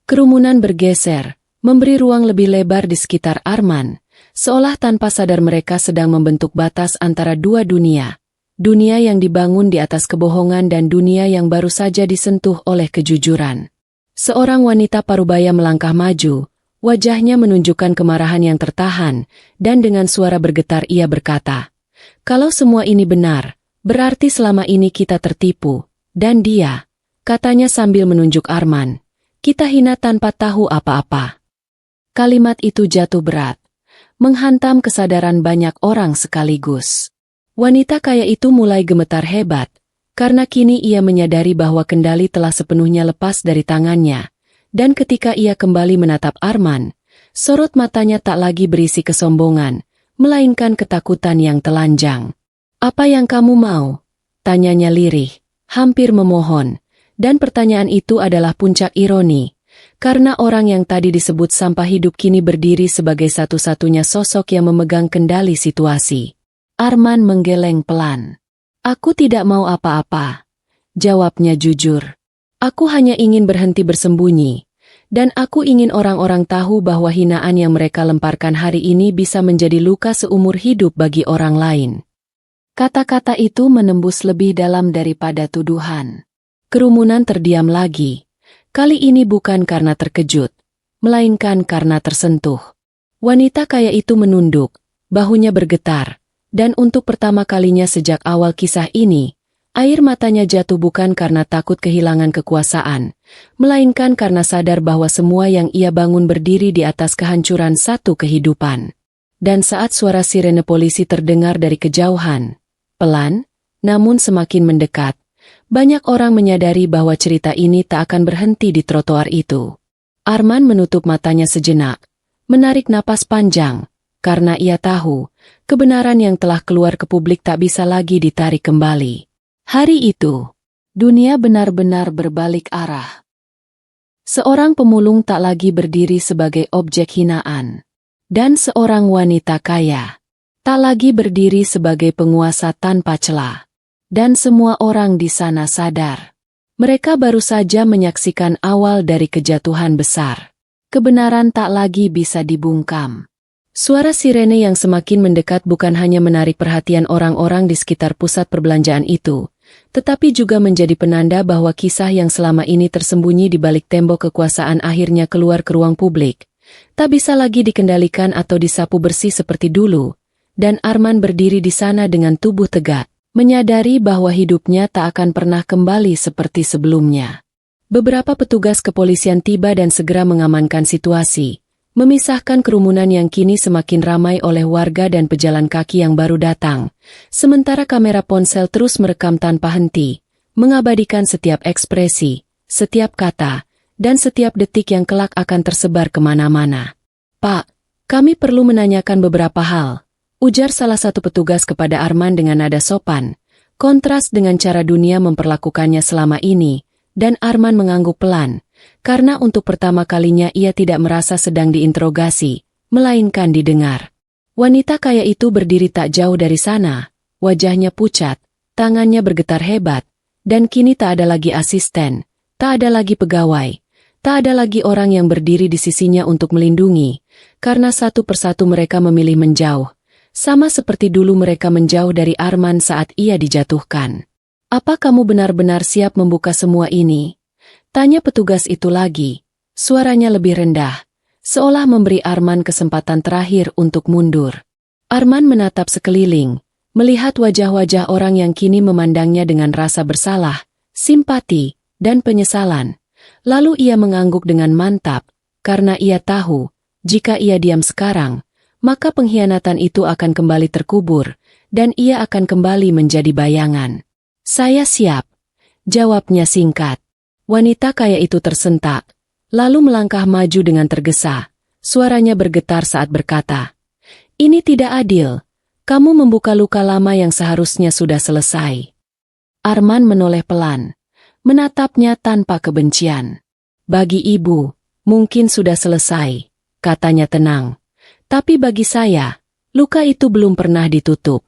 Kerumunan bergeser, memberi ruang lebih lebar di sekitar Arman, seolah tanpa sadar mereka sedang membentuk batas antara dua dunia. Dunia yang dibangun di atas kebohongan dan dunia yang baru saja disentuh oleh kejujuran. Seorang wanita parubaya melangkah maju, wajahnya menunjukkan kemarahan yang tertahan, dan dengan suara bergetar ia berkata, "Kalau semua ini benar, berarti selama ini kita tertipu, dan dia," katanya sambil menunjuk Arman, "kita hina tanpa tahu apa-apa." Kalimat itu jatuh berat, menghantam kesadaran banyak orang sekaligus. Wanita kaya itu mulai gemetar hebat, karena kini ia menyadari bahwa kendali telah sepenuhnya lepas dari tangannya, dan ketika ia kembali menatap Arman, sorot matanya tak lagi berisi kesombongan, melainkan ketakutan yang telanjang. "Apa yang kamu mau?" tanyanya lirih, hampir memohon, dan pertanyaan itu adalah puncak ironi. Karena orang yang tadi disebut sampah hidup kini berdiri sebagai satu-satunya sosok yang memegang kendali situasi. Arman menggeleng pelan. "Aku tidak mau apa-apa," jawabnya jujur. "Aku hanya ingin berhenti bersembunyi, dan aku ingin orang-orang tahu bahwa hinaan yang mereka lemparkan hari ini bisa menjadi luka seumur hidup bagi orang lain." Kata-kata itu menembus lebih dalam daripada tuduhan. Kerumunan terdiam lagi. Kali ini bukan karena terkejut, melainkan karena tersentuh. Wanita kaya itu menunduk, bahunya bergetar, dan untuk pertama kalinya sejak awal kisah ini, air matanya jatuh bukan karena takut kehilangan kekuasaan, melainkan karena sadar bahwa semua yang ia bangun berdiri di atas kehancuran satu kehidupan. Dan saat suara sirene polisi terdengar dari kejauhan, pelan, namun semakin mendekat, banyak orang menyadari bahwa cerita ini tak akan berhenti di trotoar itu. Arman menutup matanya sejenak, menarik napas panjang, karena ia tahu, kebenaran yang telah keluar ke publik tak bisa lagi ditarik kembali. Hari itu, dunia benar-benar berbalik arah. Seorang pemulung tak lagi berdiri sebagai objek hinaan, dan seorang wanita kaya tak lagi berdiri sebagai penguasa tanpa celah. Dan semua orang di sana sadar. Mereka baru saja menyaksikan awal dari kejatuhan besar. Kebenaran tak lagi bisa dibungkam. Suara sirene yang semakin mendekat bukan hanya menarik perhatian orang-orang di sekitar pusat perbelanjaan itu, tetapi juga menjadi penanda bahwa kisah yang selama ini tersembunyi di balik tembok kekuasaan akhirnya keluar ke ruang publik. Tak bisa lagi dikendalikan atau disapu bersih seperti dulu, dan Arman berdiri di sana dengan tubuh tegak, menyadari bahwa hidupnya tak akan pernah kembali seperti sebelumnya. Beberapa petugas kepolisian tiba dan segera mengamankan situasi, memisahkan kerumunan yang kini semakin ramai oleh warga dan pejalan kaki yang baru datang, sementara kamera ponsel terus merekam tanpa henti, mengabadikan setiap ekspresi, setiap kata, dan setiap detik yang kelak akan tersebar kemana-mana. "Pak, kami perlu menanyakan beberapa hal," ujar salah satu petugas kepada Arman dengan nada sopan, kontras dengan cara dunia memperlakukannya selama ini, dan Arman mengangguk pelan, karena untuk pertama kalinya ia tidak merasa sedang diinterogasi, melainkan didengar. Wanita kaya itu berdiri tak jauh dari sana, wajahnya pucat, tangannya bergetar hebat, dan kini tak ada lagi asisten, tak ada lagi pegawai, tak ada lagi orang yang berdiri di sisinya untuk melindungi, karena satu persatu mereka memilih menjauh, sama seperti dulu mereka menjauh dari Arman saat ia dijatuhkan. "Apa kamu benar-benar siap membuka semua ini?" tanya petugas itu lagi, suaranya lebih rendah, seolah memberi Arman kesempatan terakhir untuk mundur. Arman menatap sekeliling, melihat wajah-wajah orang yang kini memandangnya dengan rasa bersalah, simpati, dan penyesalan. Lalu ia mengangguk dengan mantap, karena ia tahu, jika ia diam sekarang, maka pengkhianatan itu akan kembali terkubur, dan ia akan kembali menjadi bayangan. "Saya siap," jawabnya singkat. Wanita kaya itu tersentak, lalu melangkah maju dengan tergesa. Suaranya bergetar saat berkata, "Ini tidak adil. Kamu membuka luka lama yang seharusnya sudah selesai." Arman menoleh pelan, menatapnya tanpa kebencian. "Bagi ibu, mungkin sudah selesai," katanya tenang. "Tapi bagi saya, luka itu belum pernah ditutup."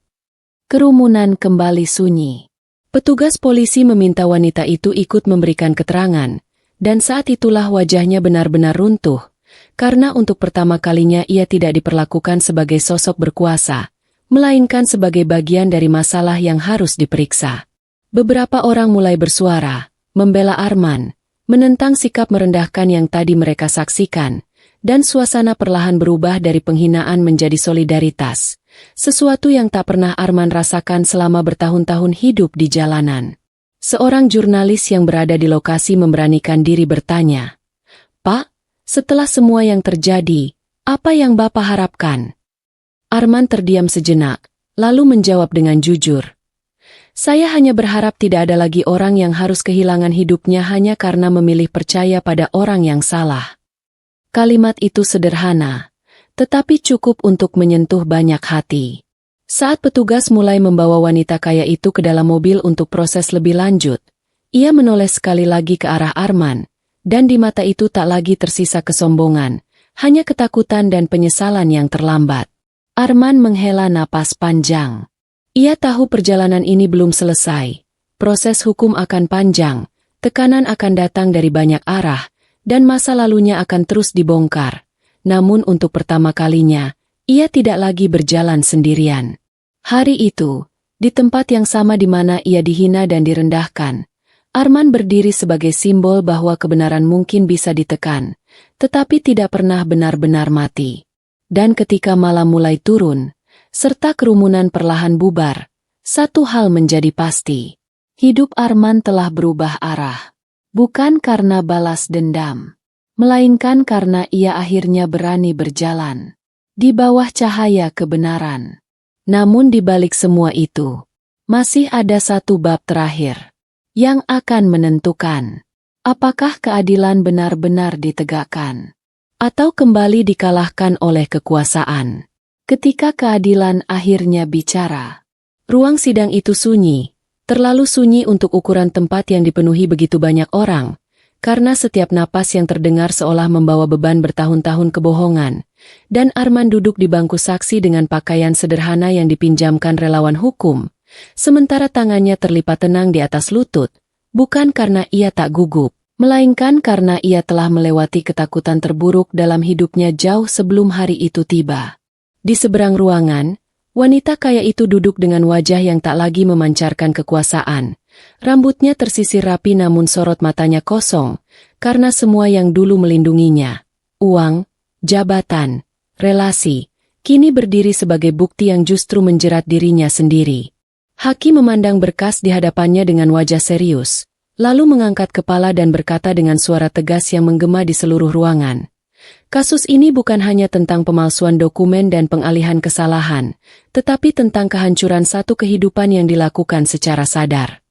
Kerumunan kembali sunyi. Petugas polisi meminta wanita itu ikut memberikan keterangan, dan saat itulah wajahnya benar-benar runtuh, karena untuk pertama kalinya ia tidak diperlakukan sebagai sosok berkuasa, melainkan sebagai bagian dari masalah yang harus diperiksa. Beberapa orang mulai bersuara, membela Arman, menentang sikap merendahkan yang tadi mereka saksikan, dan suasana perlahan berubah dari penghinaan menjadi solidaritas. Sesuatu yang tak pernah Arman rasakan selama bertahun-tahun hidup di jalanan. Seorang jurnalis yang berada di lokasi memberanikan diri bertanya, "Pak, setelah semua yang terjadi, apa yang Bapak harapkan?" Arman terdiam sejenak, lalu menjawab dengan jujur, "Saya hanya berharap tidak ada lagi orang yang harus kehilangan hidupnya hanya karena memilih percaya pada orang yang salah." Kalimat itu sederhana, tetapi cukup untuk menyentuh banyak hati. Saat petugas mulai membawa wanita kaya itu ke dalam mobil untuk proses lebih lanjut, ia menoleh sekali lagi ke arah Arman, dan di mata itu tak lagi tersisa kesombongan, hanya ketakutan dan penyesalan yang terlambat. Arman menghela napas panjang. Ia tahu perjalanan ini belum selesai, proses hukum akan panjang, tekanan akan datang dari banyak arah, dan masa lalunya akan terus dibongkar. Namun untuk pertama kalinya, ia tidak lagi berjalan sendirian. Hari itu, di tempat yang sama di mana ia dihina dan direndahkan, Arman berdiri sebagai simbol bahwa kebenaran mungkin bisa ditekan, tetapi tidak pernah benar-benar mati. Dan ketika malam mulai turun, serta kerumunan perlahan bubar, satu hal menjadi pasti. Hidup Arman telah berubah arah. Bukan karena balas dendam, melainkan karena ia akhirnya berani berjalan di bawah cahaya kebenaran. Namun di balik semua itu, masih ada satu bab terakhir yang akan menentukan apakah keadilan benar-benar ditegakkan atau kembali dikalahkan oleh kekuasaan. Ketika keadilan akhirnya bicara, ruang sidang itu sunyi, terlalu sunyi untuk ukuran tempat yang dipenuhi begitu banyak orang, karena setiap napas yang terdengar seolah membawa beban bertahun-tahun kebohongan, dan Arman duduk di bangku saksi dengan pakaian sederhana yang dipinjamkan relawan hukum, sementara tangannya terlipat tenang di atas lutut, bukan karena ia tak gugup, melainkan karena ia telah melewati ketakutan terburuk dalam hidupnya jauh sebelum hari itu tiba. Di seberang ruangan, wanita kaya itu duduk dengan wajah yang tak lagi memancarkan kekuasaan, Rambutnya tersisir rapi namun sorot matanya kosong, karena semua yang dulu melindunginya, uang, jabatan, relasi, kini berdiri sebagai bukti yang justru menjerat dirinya sendiri. Hakim memandang berkas di hadapannya dengan wajah serius, lalu mengangkat kepala dan berkata dengan suara tegas yang menggema di seluruh ruangan. Kasus ini bukan hanya tentang pemalsuan dokumen dan pengalihan kesalahan, tetapi tentang kehancuran satu kehidupan yang dilakukan secara sadar.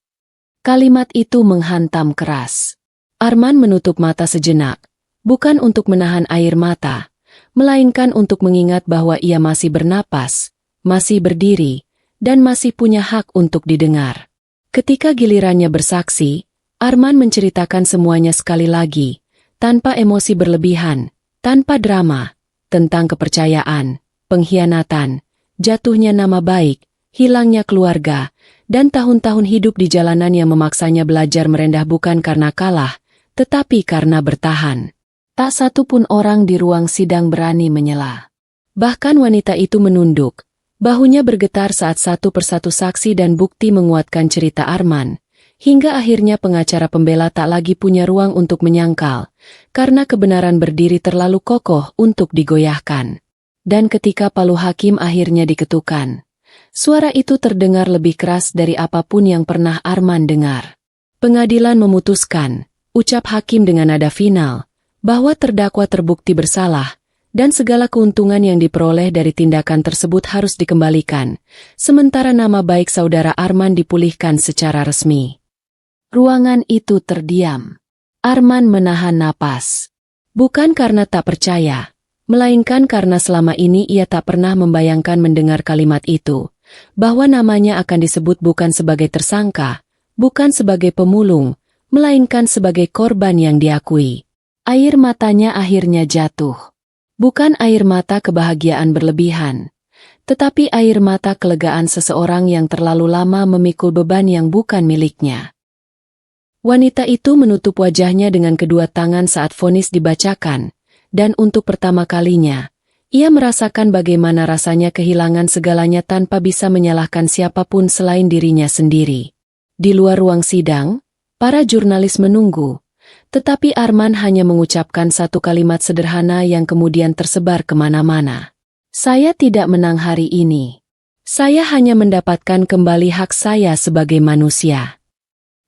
Kalimat itu menghantam keras. Arman menutup mata sejenak, bukan untuk menahan air mata, melainkan untuk mengingat bahwa ia masih bernapas, masih berdiri, dan masih punya hak untuk didengar. Ketika gilirannya bersaksi, Arman menceritakan semuanya sekali lagi, tanpa emosi berlebihan, tanpa drama, tentang kepercayaan, pengkhianatan, jatuhnya nama baik, hilangnya keluarga, dan tahun-tahun hidup di jalanan yang memaksanya belajar merendah bukan karena kalah, tetapi karena bertahan. Tak satu pun orang di ruang sidang berani menyela. Bahkan wanita itu menunduk, bahunya bergetar saat satu persatu saksi dan bukti menguatkan cerita Arman, hingga akhirnya pengacara pembela tak lagi punya ruang untuk menyangkal, karena kebenaran berdiri terlalu kokoh untuk digoyahkan. Dan ketika palu hakim akhirnya diketukkan, suara itu terdengar lebih keras dari apapun yang pernah Arman dengar. Pengadilan memutuskan, ucap hakim dengan nada final, bahwa terdakwa terbukti bersalah, dan segala keuntungan yang diperoleh dari tindakan tersebut harus dikembalikan, sementara nama baik saudara Arman dipulihkan secara resmi. Ruangan itu terdiam. Arman menahan napas. Bukan karena tak percaya, melainkan karena selama ini ia tak pernah membayangkan mendengar kalimat itu, bahwa namanya akan disebut bukan sebagai tersangka, bukan sebagai pemulung, melainkan sebagai korban yang diakui. Air matanya akhirnya jatuh. Bukan air mata kebahagiaan berlebihan, tetapi air mata kelegaan seseorang yang terlalu lama memikul beban yang bukan miliknya. Wanita itu menutup wajahnya dengan kedua tangan saat vonis dibacakan, dan untuk pertama kalinya, ia merasakan bagaimana rasanya kehilangan segalanya tanpa bisa menyalahkan siapapun selain dirinya sendiri. Di luar ruang sidang, para jurnalis menunggu, tetapi Arman hanya mengucapkan satu kalimat sederhana yang kemudian tersebar kemana-mana. Saya tidak menang hari ini. Saya hanya mendapatkan kembali hak saya sebagai manusia.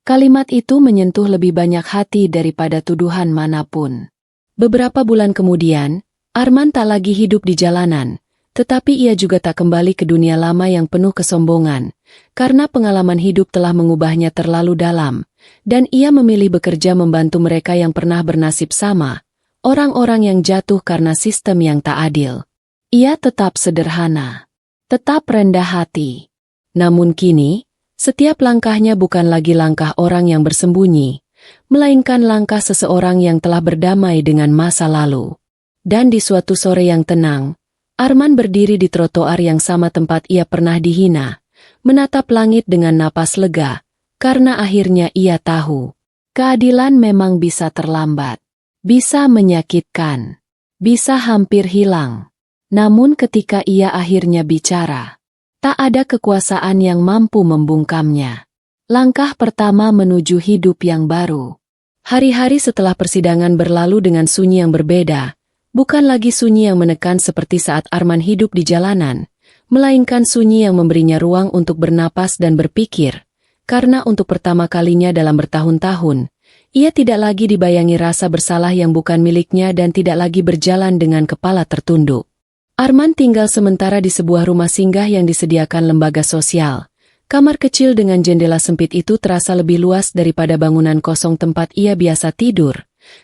Kalimat itu menyentuh lebih banyak hati daripada tuduhan manapun. Beberapa bulan kemudian, Arman tak lagi hidup di jalanan, tetapi ia juga tak kembali ke dunia lama yang penuh kesombongan, karena pengalaman hidup telah mengubahnya terlalu dalam, dan ia memilih bekerja membantu mereka yang pernah bernasib sama, orang-orang yang jatuh karena sistem yang tak adil. Ia tetap sederhana, tetap rendah hati. Namun kini, setiap langkahnya bukan lagi langkah orang yang bersembunyi, melainkan langkah seseorang yang telah berdamai dengan masa lalu. Dan di suatu sore yang tenang, Arman berdiri di trotoar yang sama tempat ia pernah dihina, menatap langit dengan napas lega, karena akhirnya ia tahu, keadilan memang bisa terlambat, bisa menyakitkan, bisa hampir hilang. Namun ketika ia akhirnya bicara, tak ada kekuasaan yang mampu membungkamnya. Langkah pertama menuju hidup yang baru. Hari-hari setelah persidangan berlalu dengan sunyi yang berbeda, bukan lagi sunyi yang menekan seperti saat Arman hidup di jalanan, melainkan sunyi yang memberinya ruang untuk bernapas dan berpikir, karena untuk pertama kalinya dalam bertahun-tahun, ia tidak lagi dibayangi rasa bersalah yang bukan miliknya dan tidak lagi berjalan dengan kepala tertunduk. Arman tinggal sementara di sebuah rumah singgah yang disediakan lembaga sosial. Kamar kecil dengan jendela sempit itu terasa lebih luas daripada bangunan kosong tempat ia biasa tidur,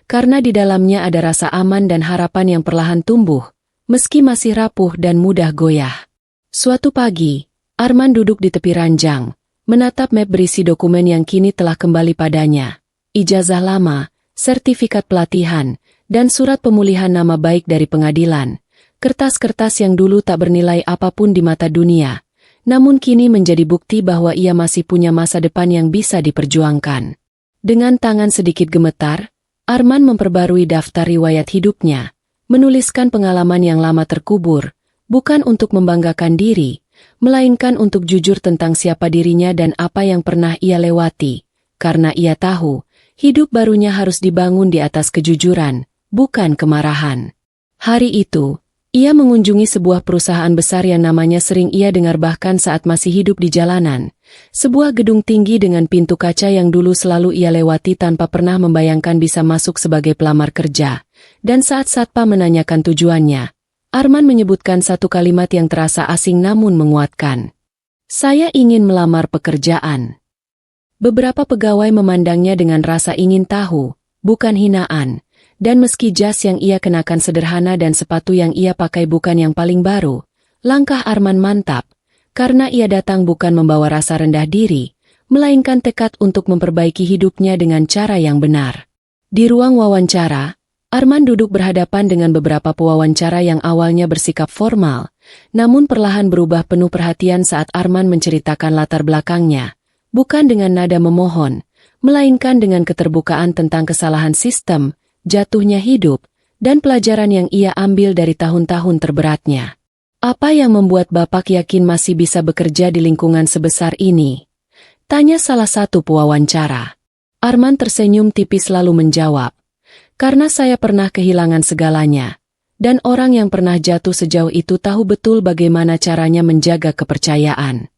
karena di dalamnya ada rasa aman dan harapan yang perlahan tumbuh, meski masih rapuh dan mudah goyah. Suatu pagi, Arman duduk di tepi ranjang, menatap map berisi dokumen yang kini telah kembali padanya, ijazah lama, sertifikat pelatihan, dan surat pemulihan nama baik dari pengadilan. Kertas-kertas yang dulu tak bernilai apapun di mata dunia, namun kini menjadi bukti bahwa ia masih punya masa depan yang bisa diperjuangkan. Dengan tangan sedikit gemetar, Arman memperbarui daftar riwayat hidupnya, menuliskan pengalaman yang lama terkubur, bukan untuk membanggakan diri, melainkan untuk jujur tentang siapa dirinya dan apa yang pernah ia lewati, karena ia tahu, hidup barunya harus dibangun di atas kejujuran, bukan kemarahan. Hari itu, ia mengunjungi sebuah perusahaan besar yang namanya sering ia dengar bahkan saat masih hidup di jalanan. Sebuah gedung tinggi dengan pintu kaca yang dulu selalu ia lewati tanpa pernah membayangkan bisa masuk sebagai pelamar kerja. Dan saat satpam menanyakan tujuannya, Arman menyebutkan satu kalimat yang terasa asing namun menguatkan. Saya ingin melamar pekerjaan. Beberapa pegawai memandangnya dengan rasa ingin tahu, bukan hinaan. Dan meski jas yang ia kenakan sederhana dan sepatu yang ia pakai bukan yang paling baru, langkah Arman mantap, karena ia datang bukan membawa rasa rendah diri, melainkan tekad untuk memperbaiki hidupnya dengan cara yang benar. Di ruang wawancara, Arman duduk berhadapan dengan beberapa pewawancara yang awalnya bersikap formal, namun perlahan berubah penuh perhatian saat Arman menceritakan latar belakangnya, bukan dengan nada memohon, melainkan dengan keterbukaan tentang kesalahan sistem, jatuhnya hidup, dan pelajaran yang ia ambil dari tahun-tahun terberatnya. Apa yang membuat Bapak yakin masih bisa bekerja di lingkungan sebesar ini? Tanya salah satu pewawancara. Arman tersenyum tipis lalu menjawab, karena saya pernah kehilangan segalanya, dan orang yang pernah jatuh sejauh itu tahu betul bagaimana caranya menjaga kepercayaan.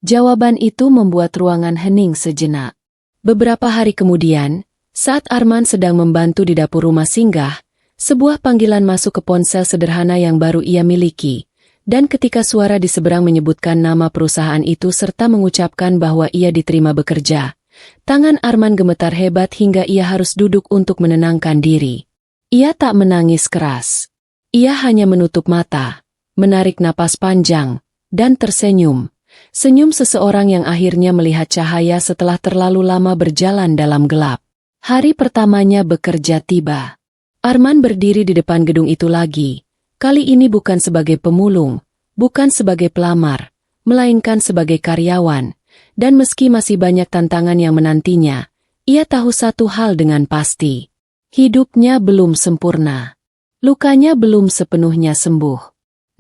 Jawaban itu membuat ruangan hening sejenak. Beberapa hari kemudian, saat Arman sedang membantu di dapur rumah singgah, sebuah panggilan masuk ke ponsel sederhana yang baru ia miliki, dan ketika suara di seberang menyebutkan nama perusahaan itu serta mengucapkan bahwa ia diterima bekerja, tangan Arman gemetar hebat hingga ia harus duduk untuk menenangkan diri. Ia tak menangis keras. Ia hanya menutup mata, menarik napas panjang, dan tersenyum. Senyum seseorang yang akhirnya melihat cahaya setelah terlalu lama berjalan dalam gelap. Hari pertamanya bekerja tiba. Arman berdiri di depan gedung itu lagi. Kali ini bukan sebagai pemulung, bukan sebagai pelamar, melainkan sebagai karyawan. Dan meski masih banyak tantangan yang menantinya, ia tahu satu hal dengan pasti. Hidupnya belum sempurna. Lukanya belum sepenuhnya sembuh.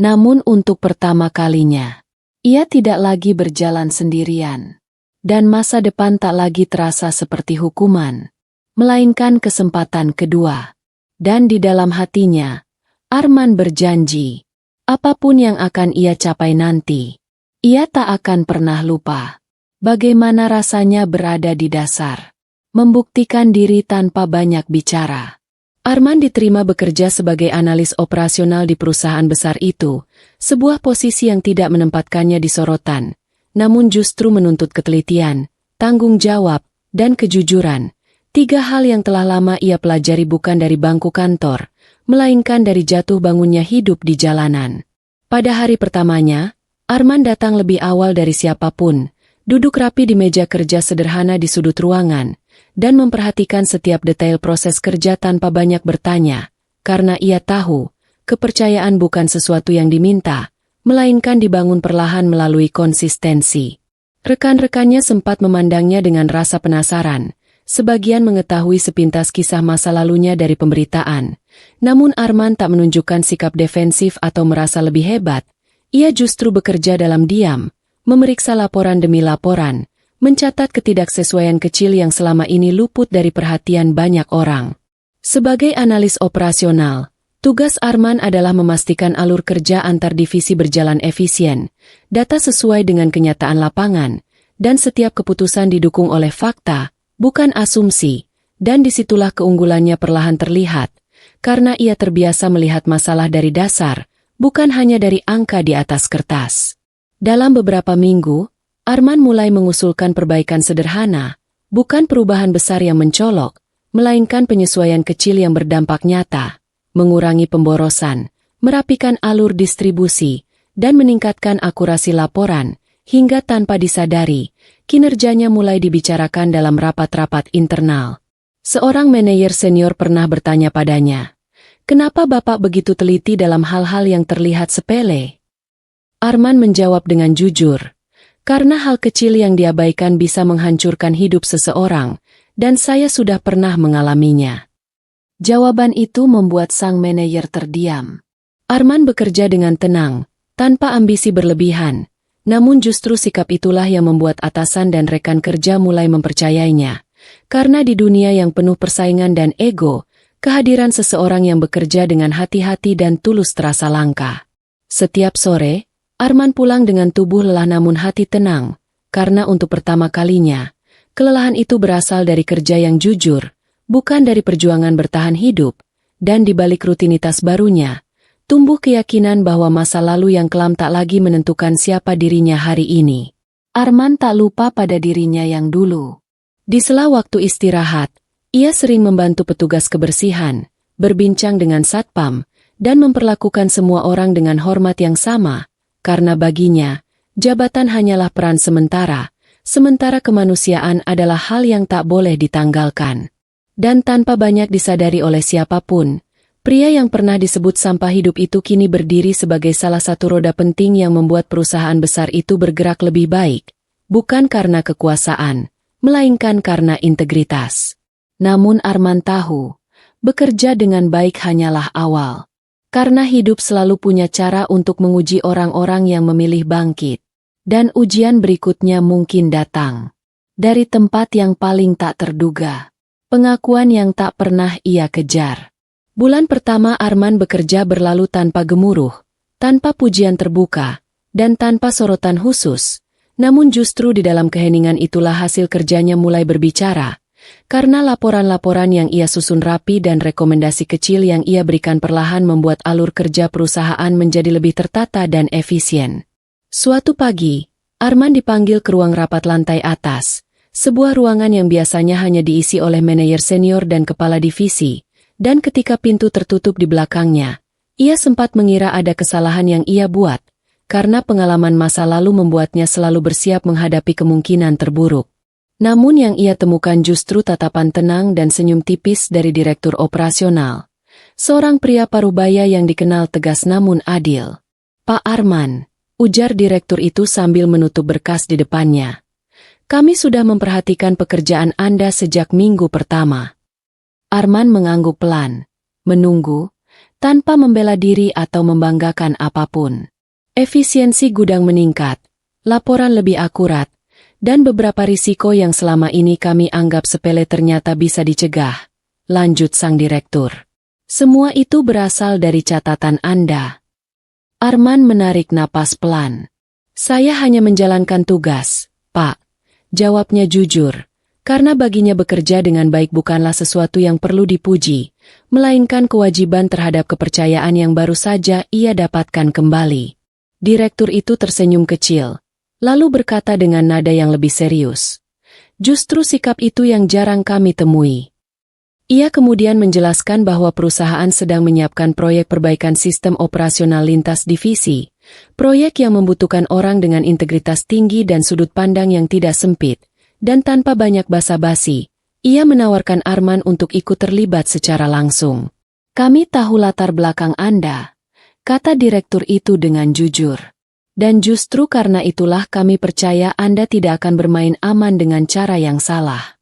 Namun untuk pertama kalinya, ia tidak lagi berjalan sendirian. Dan masa depan tak lagi terasa seperti hukuman, melainkan kesempatan kedua. Dan di dalam hatinya, Arman berjanji, apapun yang akan ia capai nanti, ia tak akan pernah lupa bagaimana rasanya berada di dasar, membuktikan diri tanpa banyak bicara. Arman diterima bekerja sebagai analis operasional di perusahaan besar itu, sebuah posisi yang tidak menempatkannya di sorotan, namun justru menuntut ketelitian, tanggung jawab, dan kejujuran. Tiga hal yang telah lama ia pelajari bukan dari bangku kantor, melainkan dari jatuh bangunnya hidup di jalanan. Pada hari pertamanya, Arman datang lebih awal dari siapapun, duduk rapi di meja kerja sederhana di sudut ruangan, dan memperhatikan setiap detail proses kerja tanpa banyak bertanya, karena ia tahu, kepercayaan bukan sesuatu yang diminta, melainkan dibangun perlahan melalui konsistensi. Rekan-rekannya sempat memandangnya dengan rasa penasaran. Sebagian mengetahui sepintas kisah masa lalunya dari pemberitaan, namun Arman tak menunjukkan sikap defensif atau merasa lebih hebat. Ia justru bekerja dalam diam, memeriksa laporan demi laporan, mencatat ketidaksesuaian kecil yang selama ini luput dari perhatian banyak orang. Sebagai analis operasional, tugas Arman adalah memastikan alur kerja antar divisi berjalan efisien, data sesuai dengan kenyataan lapangan, dan setiap keputusan didukung oleh fakta, bukan asumsi, dan disitulah keunggulannya perlahan terlihat, karena ia terbiasa melihat masalah dari dasar, bukan hanya dari angka di atas kertas. Dalam beberapa minggu, Arman mulai mengusulkan perbaikan sederhana, bukan perubahan besar yang mencolok, melainkan penyesuaian kecil yang berdampak nyata, mengurangi pemborosan, merapikan alur distribusi, dan meningkatkan akurasi laporan, hingga tanpa disadari, kinerjanya mulai dibicarakan dalam rapat-rapat internal. Seorang manajer senior pernah bertanya padanya, "Kenapa Bapak begitu teliti dalam hal-hal yang terlihat sepele?" Arman menjawab dengan jujur, "Karena hal kecil yang diabaikan bisa menghancurkan hidup seseorang, dan saya sudah pernah mengalaminya." Jawaban itu membuat sang manajer terdiam. Arman bekerja dengan tenang, tanpa ambisi berlebihan. Namun justru sikap itulah yang membuat atasan dan rekan kerja mulai mempercayainya. Karena di dunia yang penuh persaingan dan ego, kehadiran seseorang yang bekerja dengan hati-hati dan tulus terasa langka. Setiap sore, Arman pulang dengan tubuh lelah namun hati tenang, karena untuk pertama kalinya, kelelahan itu berasal dari kerja yang jujur, bukan dari perjuangan bertahan hidup, dan di balik rutinitas barunya, tumbuh keyakinan bahwa masa lalu yang kelam tak lagi menentukan siapa dirinya hari ini. Arman tak lupa pada dirinya yang dulu. Di sela waktu istirahat, ia sering membantu petugas kebersihan, berbincang dengan satpam, dan memperlakukan semua orang dengan hormat yang sama, karena baginya, jabatan hanyalah peran sementara, sementara kemanusiaan adalah hal yang tak boleh ditanggalkan. Dan tanpa banyak disadari oleh siapapun, pria yang pernah disebut sampah hidup itu kini berdiri sebagai salah satu roda penting yang membuat perusahaan besar itu bergerak lebih baik, bukan karena kekuasaan, melainkan karena integritas. Namun Arman tahu, bekerja dengan baik hanyalah awal. Karena hidup selalu punya cara untuk menguji orang-orang yang memilih bangkit. Dan ujian berikutnya mungkin datang dari tempat yang paling tak terduga. Pengakuan yang tak pernah ia kejar. Bulan pertama Arman bekerja berlalu tanpa gemuruh, tanpa pujian terbuka, dan tanpa sorotan khusus. Namun justru di dalam keheningan itulah hasil kerjanya mulai berbicara. Karena laporan-laporan yang ia susun rapi dan rekomendasi kecil yang ia berikan perlahan membuat alur kerja perusahaan menjadi lebih tertata dan efisien. Suatu pagi, Arman dipanggil ke ruang rapat lantai atas, sebuah ruangan yang biasanya hanya diisi oleh manajer senior dan kepala divisi. Dan ketika pintu tertutup di belakangnya, ia sempat mengira ada kesalahan yang ia buat, karena pengalaman masa lalu membuatnya selalu bersiap menghadapi kemungkinan terburuk. Namun yang ia temukan justru tatapan tenang dan senyum tipis dari direktur operasional. Seorang pria parubaya yang dikenal tegas namun adil. "Pak Arman," ujar direktur itu sambil menutup berkas di depannya. "Kami sudah memperhatikan pekerjaan Anda sejak minggu pertama." Arman mengangguk pelan, menunggu, tanpa membela diri atau membanggakan apapun. Efisiensi gudang meningkat, laporan lebih akurat, dan beberapa risiko yang selama ini kami anggap sepele ternyata bisa dicegah, lanjut sang direktur. "Semua itu berasal dari catatan Anda." Arman menarik napas pelan. "Saya hanya menjalankan tugas, Pak," jawabnya jujur. Karena baginya bekerja dengan baik bukanlah sesuatu yang perlu dipuji, melainkan kewajiban terhadap kepercayaan yang baru saja ia dapatkan kembali. Direktur itu tersenyum kecil, lalu berkata dengan nada yang lebih serius, "Justru sikap itu yang jarang kami temui." Ia kemudian menjelaskan bahwa perusahaan sedang menyiapkan proyek perbaikan sistem operasional lintas divisi, proyek yang membutuhkan orang dengan integritas tinggi dan sudut pandang yang tidak sempit. Dan tanpa banyak basa-basi, ia menawarkan Arman untuk ikut terlibat secara langsung. "Kami tahu latar belakang Anda," kata direktur itu dengan jujur. "Dan justru karena itulah kami percaya Anda tidak akan bermain aman dengan cara yang salah."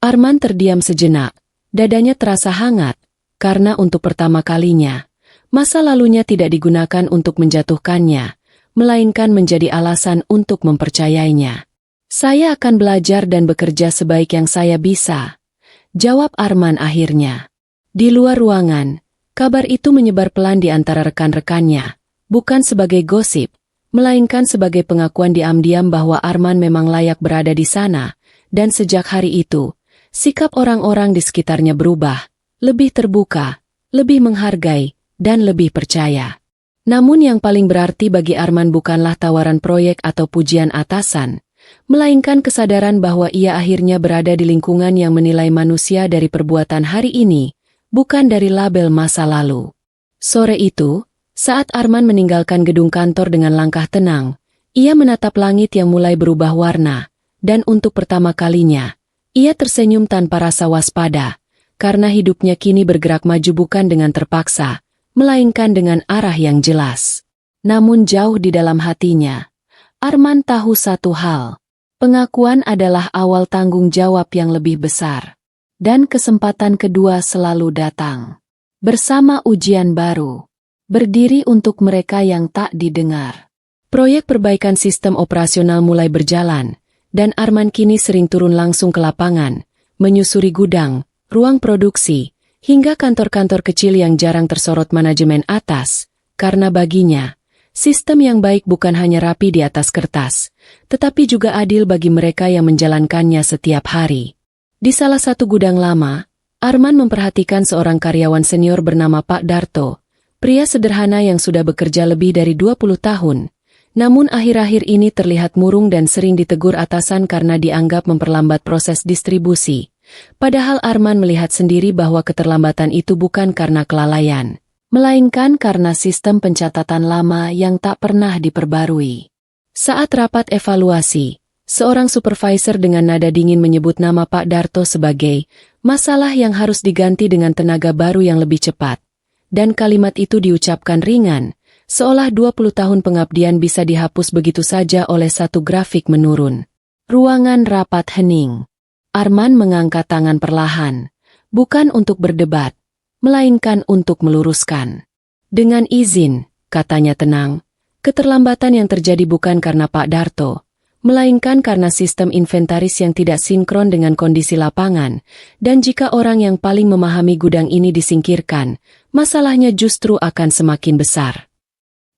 Arman terdiam sejenak, dadanya terasa hangat, karena untuk pertama kalinya, masa lalunya tidak digunakan untuk menjatuhkannya, melainkan menjadi alasan untuk mempercayainya. "Saya akan belajar dan bekerja sebaik yang saya bisa," jawab Arman akhirnya. Di luar ruangan, kabar itu menyebar pelan di antara rekan-rekannya, bukan sebagai gosip, melainkan sebagai pengakuan diam-diam bahwa Arman memang layak berada di sana, dan sejak hari itu, sikap orang-orang di sekitarnya berubah, lebih terbuka, lebih menghargai, dan lebih percaya. Namun yang paling berarti bagi Arman bukanlah tawaran proyek atau pujian atasan, melainkan kesadaran bahwa ia akhirnya berada di lingkungan yang menilai manusia dari perbuatan hari ini, bukan dari label masa lalu. Sore itu, saat Arman meninggalkan gedung kantor dengan langkah tenang, ia menatap langit yang mulai berubah warna, dan untuk pertama kalinya, ia tersenyum tanpa rasa waspada, karena hidupnya kini bergerak maju bukan dengan terpaksa, melainkan dengan arah yang jelas. Namun jauh di dalam hatinya, Arman tahu satu hal, pengakuan adalah awal tanggung jawab yang lebih besar. Dan kesempatan kedua selalu datang. Bersama ujian baru. berdiri untuk mereka yang tak didengar. Proyek perbaikan sistem operasional mulai berjalan, dan Arman kini sering turun langsung ke lapangan, menyusuri gudang, ruang produksi, hingga kantor-kantor kecil yang jarang tersorot manajemen atas, karena baginya, sistem yang baik bukan hanya rapi di atas kertas, tetapi juga adil bagi mereka yang menjalankannya setiap hari. Di salah satu gudang lama, Arman memperhatikan seorang karyawan senior bernama Pak Darto, pria sederhana yang sudah bekerja lebih dari 20 tahun, namun akhir-akhir ini terlihat murung dan sering ditegur atasan karena dianggap memperlambat proses distribusi. Padahal Arman melihat sendiri bahwa keterlambatan itu bukan karena kelalaian, melainkan karena sistem pencatatan lama yang tak pernah diperbarui. Saat rapat evaluasi, seorang supervisor dengan nada dingin menyebut nama Pak Darto sebagai masalah yang harus diganti dengan tenaga baru yang lebih cepat. Dan kalimat itu diucapkan ringan, seolah 20 tahun pengabdian bisa dihapus begitu saja oleh satu grafik menurun. Ruangan rapat hening. Arman mengangkat tangan perlahan, bukan untuk berdebat, melainkan untuk meluruskan. Dengan izin, katanya tenang, keterlambatan yang terjadi bukan karena Pak Darto, melainkan karena sistem inventaris yang tidak sinkron dengan kondisi lapangan, dan jika orang yang paling memahami gudang ini disingkirkan, masalahnya justru akan semakin besar.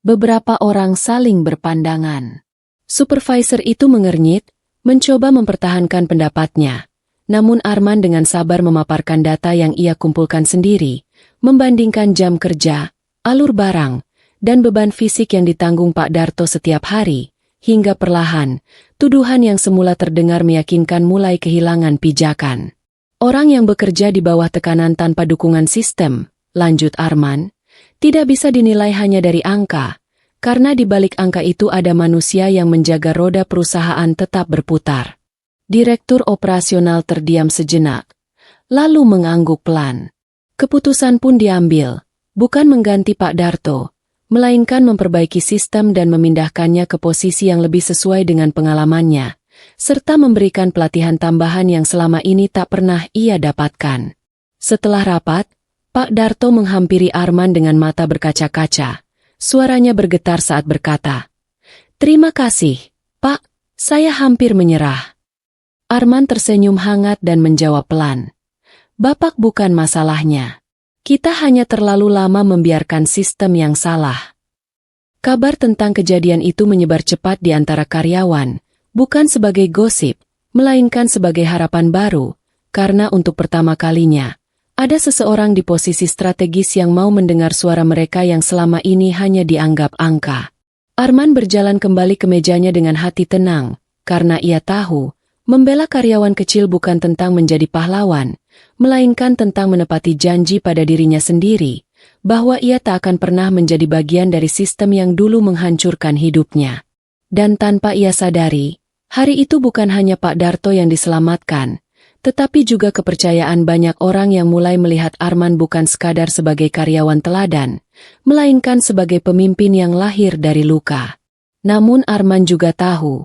Beberapa orang saling berpandangan. Supervisor itu mengernyit, mencoba mempertahankan pendapatnya. Namun Arman dengan sabar memaparkan data yang ia kumpulkan sendiri, membandingkan jam kerja, alur barang, dan beban fisik yang ditanggung Pak Darto setiap hari, hingga perlahan, tuduhan yang semula terdengar meyakinkan mulai kehilangan pijakan. Orang yang bekerja di bawah tekanan tanpa dukungan sistem, lanjut Arman, tidak bisa dinilai hanya dari angka, karena di balik angka itu ada manusia yang menjaga roda perusahaan tetap berputar. Direktur operasional terdiam sejenak, lalu mengangguk pelan. Keputusan pun diambil, bukan mengganti Pak Darto, melainkan memperbaiki sistem dan memindahkannya ke posisi yang lebih sesuai dengan pengalamannya, serta memberikan pelatihan tambahan yang selama ini tak pernah ia dapatkan. Setelah rapat, Pak Darto menghampiri Arman dengan mata berkaca-kaca. Suaranya bergetar saat berkata, "Terima kasih, Pak, saya hampir menyerah." Arman tersenyum hangat dan menjawab pelan, "Bapak bukan masalahnya. Kita hanya terlalu lama membiarkan sistem yang salah." Kabar tentang kejadian itu menyebar cepat di antara karyawan, bukan sebagai gosip, melainkan sebagai harapan baru, karena untuk pertama kalinya, ada seseorang di posisi strategis yang mau mendengar suara mereka yang selama ini hanya dianggap angka. Arman berjalan kembali ke mejanya dengan hati tenang, karena ia tahu, membela karyawan kecil bukan tentang menjadi pahlawan, melainkan tentang menepati janji pada dirinya sendiri, bahwa ia tak akan pernah menjadi bagian dari sistem yang dulu menghancurkan hidupnya. Dan tanpa ia sadari, hari itu bukan hanya Pak Darto yang diselamatkan, tetapi juga kepercayaan banyak orang yang mulai melihat Arman bukan sekadar sebagai karyawan teladan, melainkan sebagai pemimpin yang lahir dari luka. Namun Arman juga tahu,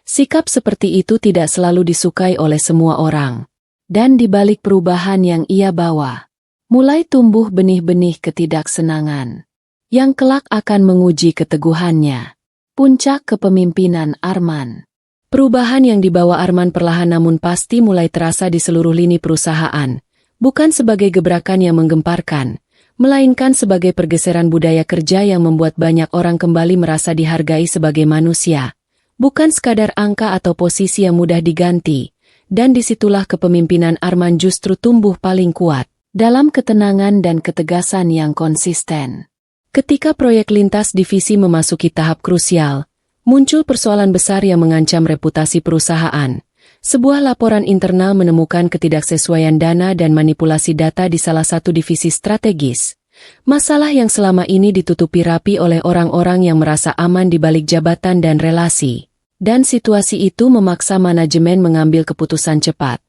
sikap seperti itu tidak selalu disukai oleh semua orang. Dan di balik perubahan yang ia bawa, mulai tumbuh benih-benih ketidaksenangan, yang kelak akan menguji keteguhannya. Puncak kepemimpinan Arman. Perubahan yang dibawa Arman perlahan namun pasti mulai terasa di seluruh lini perusahaan, bukan sebagai gebrakan yang menggemparkan, melainkan sebagai pergeseran budaya kerja yang membuat banyak orang kembali merasa dihargai sebagai manusia, bukan sekadar angka atau posisi yang mudah diganti, dan disitulah kepemimpinan Arman justru tumbuh paling kuat, dalam ketenangan dan ketegasan yang konsisten. Ketika proyek lintas divisi memasuki tahap krusial, muncul persoalan besar yang mengancam reputasi perusahaan. Sebuah laporan internal menemukan ketidaksesuaian dana dan manipulasi data di salah satu divisi strategis. Masalah yang selama ini ditutupi rapi oleh orang-orang yang merasa aman di balik jabatan dan relasi. Dan situasi itu memaksa manajemen mengambil keputusan cepat,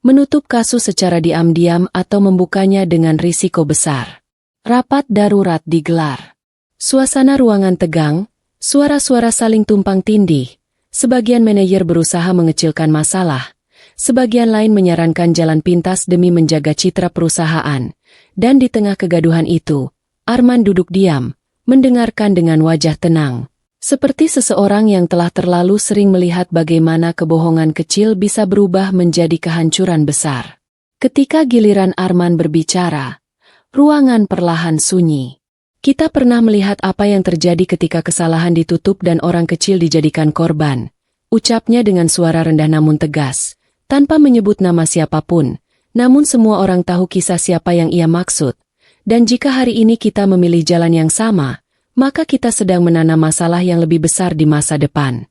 menutup kasus secara diam-diam atau membukanya dengan risiko besar. Rapat darurat digelar. Suasana ruangan tegang. Suara-suara saling tumpang tindih, sebagian manajer berusaha mengecilkan masalah, sebagian lain menyarankan jalan pintas demi menjaga citra perusahaan, dan di tengah kegaduhan itu, Arman duduk diam, mendengarkan dengan wajah tenang. Seperti seseorang yang telah terlalu sering melihat bagaimana kebohongan kecil bisa berubah menjadi kehancuran besar. Ketika giliran Arman berbicara, ruangan perlahan sunyi. Kita pernah melihat apa yang terjadi ketika kesalahan ditutup dan orang kecil dijadikan korban. Ucapnya dengan suara rendah namun tegas, tanpa menyebut nama siapapun, namun semua orang tahu kisah siapa yang ia maksud. Dan jika hari ini kita memilih jalan yang sama, maka kita sedang menanam masalah yang lebih besar di masa depan.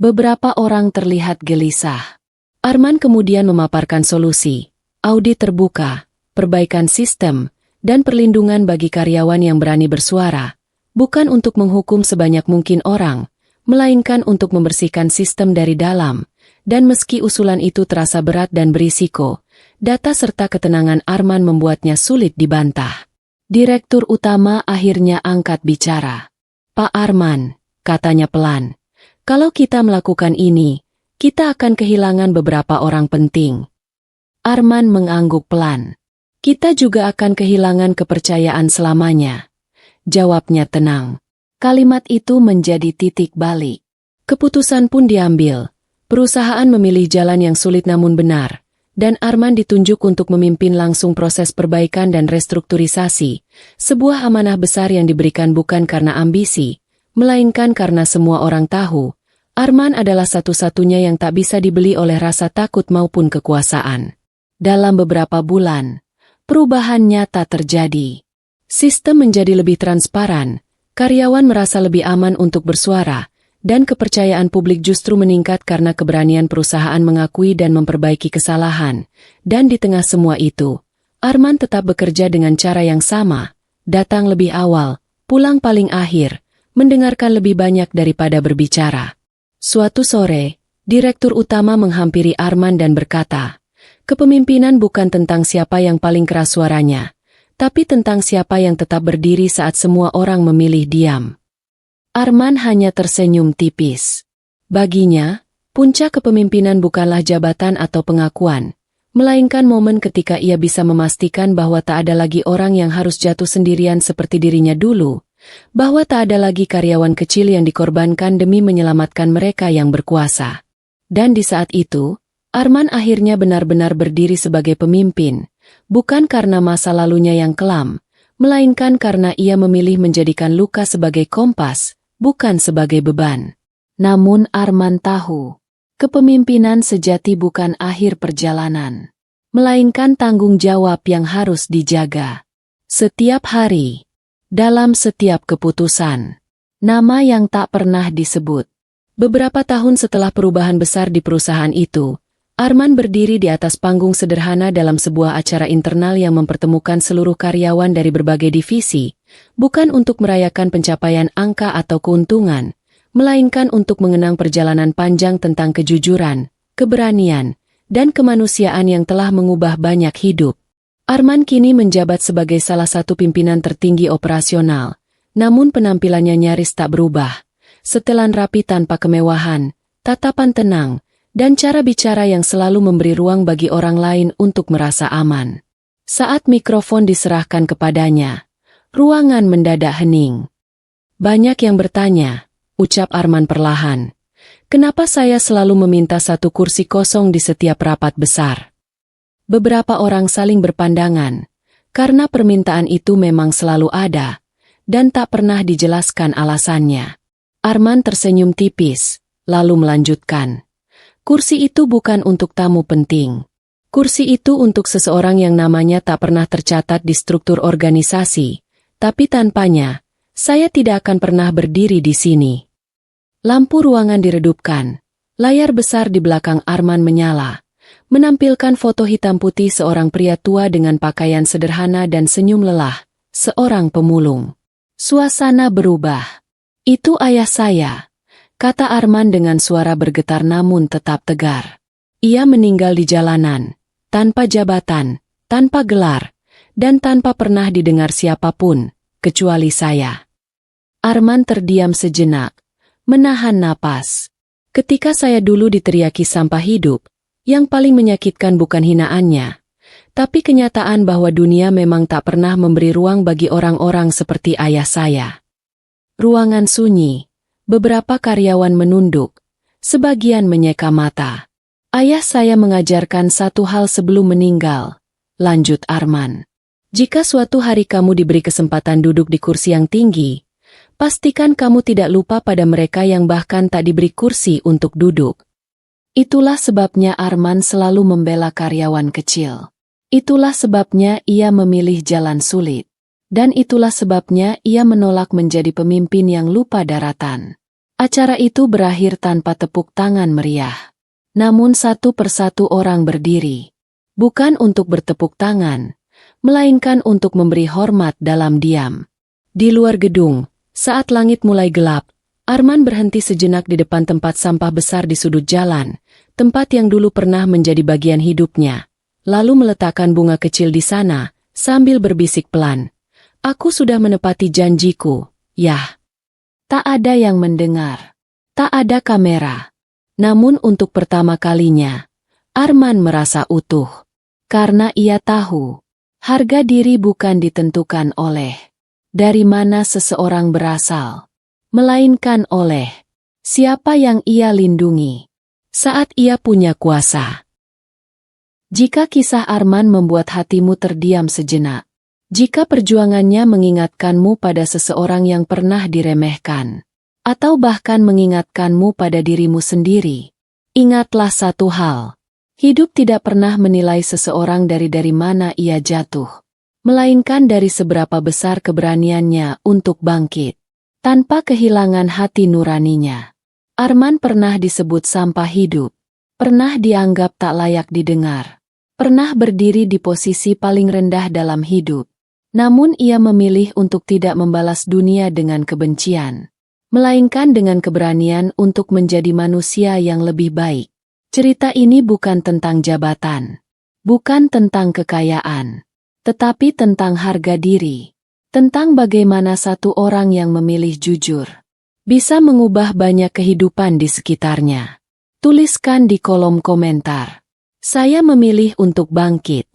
Beberapa orang terlihat gelisah. Arman kemudian memaparkan solusi, audit terbuka, perbaikan sistem, dan perlindungan bagi karyawan yang berani bersuara, bukan untuk menghukum sebanyak mungkin orang, melainkan untuk membersihkan sistem dari dalam. Dan meski usulan itu terasa berat dan berisiko, data serta ketenangan Arman membuatnya sulit dibantah. Direktur utama akhirnya angkat bicara. "Pak Arman," katanya pelan, "kalau kita melakukan ini, kita akan kehilangan beberapa orang penting." Arman mengangguk pelan. "Kita juga akan kehilangan kepercayaan selamanya," jawabnya tenang. Kalimat itu menjadi titik balik. Keputusan pun diambil. Perusahaan memilih jalan yang sulit namun benar, dan Arman ditunjuk untuk memimpin langsung proses perbaikan dan restrukturisasi, sebuah amanah besar yang diberikan bukan karena ambisi, melainkan karena semua orang tahu, Arman adalah satu-satunya yang tak bisa dibeli oleh rasa takut maupun kekuasaan. Dalam beberapa bulan, perubahan nyata terjadi. Sistem menjadi lebih transparan, karyawan merasa lebih aman untuk bersuara, dan kepercayaan publik justru meningkat karena keberanian perusahaan mengakui dan memperbaiki kesalahan. Dan di tengah semua itu, Arman tetap bekerja dengan cara yang sama, datang lebih awal, pulang paling akhir, mendengarkan lebih banyak daripada berbicara. Suatu sore, direktur utama menghampiri Arman dan berkata, "Kepemimpinan bukan tentang siapa yang paling keras suaranya, tapi tentang siapa yang tetap berdiri saat semua orang memilih diam." Arman hanya tersenyum tipis. Baginya, puncak kepemimpinan bukanlah jabatan atau pengakuan, melainkan momen ketika ia bisa memastikan bahwa tak ada lagi orang yang harus jatuh sendirian seperti dirinya dulu, bahwa tak ada lagi karyawan kecil yang dikorbankan demi menyelamatkan mereka yang berkuasa. Dan di saat itu, Arman akhirnya benar-benar berdiri sebagai pemimpin, bukan karena masa lalunya yang kelam, melainkan karena ia memilih menjadikan luka sebagai kompas, bukan sebagai beban. Namun Arman tahu, kepemimpinan sejati bukan akhir perjalanan, melainkan tanggung jawab yang harus dijaga. Setiap hari, dalam setiap keputusan, nama yang tak pernah disebut. Beberapa tahun setelah perubahan besar di perusahaan itu, Arman berdiri di atas panggung sederhana dalam sebuah acara internal yang mempertemukan seluruh karyawan dari berbagai divisi, bukan untuk merayakan pencapaian angka atau keuntungan, melainkan untuk mengenang perjalanan panjang tentang kejujuran, keberanian, dan kemanusiaan yang telah mengubah banyak hidup. Arman kini menjabat sebagai salah satu pimpinan tertinggi operasional, namun penampilannya nyaris tak berubah. Setelan rapi tanpa kemewahan, tatapan tenang, dan cara bicara yang selalu memberi ruang bagi orang lain untuk merasa aman. Saat mikrofon diserahkan kepadanya, ruangan mendadak hening. "Banyak yang bertanya," ucap Arman perlahan, "kenapa saya selalu meminta satu kursi kosong di setiap rapat besar?" Beberapa orang saling berpandangan, karena permintaan itu memang selalu ada, dan tak pernah dijelaskan alasannya. Arman tersenyum tipis, lalu melanjutkan, "Kursi itu bukan untuk tamu penting. Kursi itu untuk seseorang yang namanya tak pernah tercatat di struktur organisasi, tapi tanpanya, saya tidak akan pernah berdiri di sini." Lampu ruangan diredupkan, layar besar di belakang Arman menyala, menampilkan foto hitam putih seorang pria tua dengan pakaian sederhana dan senyum lelah, seorang pemulung. Suasana berubah. "Itu ayah saya," kata Arman dengan suara bergetar namun tetap tegar. "Ia meninggal di jalanan, tanpa jabatan, tanpa gelar, dan tanpa pernah didengar siapapun, kecuali saya." Arman terdiam sejenak, menahan napas. "Ketika saya dulu diteriaki sampah hidup, yang paling menyakitkan bukan hinaannya, Tapi kenyataan bahwa dunia memang tak pernah memberi ruang bagi orang-orang seperti ayah saya. Ruangan sunyi, beberapa karyawan menunduk, sebagian menyeka mata. Ayah saya mengajarkan satu hal sebelum meninggal, lanjut Arman. Jika suatu hari kamu diberi kesempatan duduk di kursi yang tinggi, pastikan kamu tidak lupa pada mereka yang bahkan tak diberi kursi untuk duduk. Itulah sebabnya Arman selalu membela karyawan kecil. Itulah sebabnya ia memilih jalan sulit. Dan itulah sebabnya ia menolak menjadi pemimpin yang lupa daratan. Acara itu berakhir tanpa tepuk tangan meriah. Namun satu persatu orang berdiri. Bukan untuk bertepuk tangan, melainkan untuk memberi hormat dalam diam. Di luar gedung, saat langit mulai gelap, Arman berhenti sejenak di depan tempat sampah besar di sudut jalan, tempat yang dulu pernah menjadi bagian hidupnya. Lalu meletakkan bunga kecil di sana, sambil berbisik pelan. Aku sudah menepati janjiku, Yah. Tak ada yang mendengar. Tak ada kamera. Namun untuk pertama kalinya, Arman merasa utuh. Karena ia tahu, harga diri bukan ditentukan oleh dari mana seseorang berasal, melainkan oleh siapa yang ia lindungi saat ia punya kuasa. Jika kisah Arman membuat hatimu terdiam sejenak, jika perjuangannya mengingatkanmu pada seseorang yang pernah diremehkan, atau bahkan mengingatkanmu pada dirimu sendiri, ingatlah satu hal. Hidup tidak pernah menilai seseorang dari mana ia jatuh, melainkan dari seberapa besar keberaniannya untuk bangkit, tanpa kehilangan hati nuraninya. Arman pernah disebut sampah hidup, pernah dianggap tak layak didengar, pernah berdiri di posisi paling rendah dalam hidup. Namun ia memilih untuk tidak membalas dunia dengan kebencian, melainkan dengan keberanian untuk menjadi manusia yang lebih baik. Cerita ini bukan tentang jabatan, bukan tentang kekayaan, tetapi tentang harga diri, tentang bagaimana satu orang yang memilih jujur bisa mengubah banyak kehidupan di sekitarnya. Tuliskan di kolom komentar, saya memilih untuk bangkit.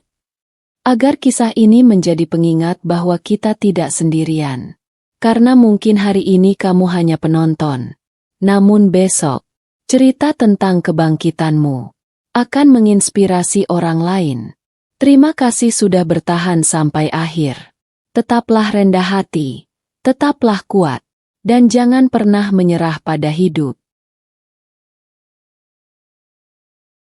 Agar kisah ini menjadi pengingat bahwa kita tidak sendirian. Karena mungkin hari ini kamu hanya penonton. Namun besok, cerita tentang kebangkitanmu akan menginspirasi orang lain. Terima kasih sudah bertahan sampai akhir. Tetaplah rendah hati, tetaplah kuat, dan jangan pernah menyerah pada hidup.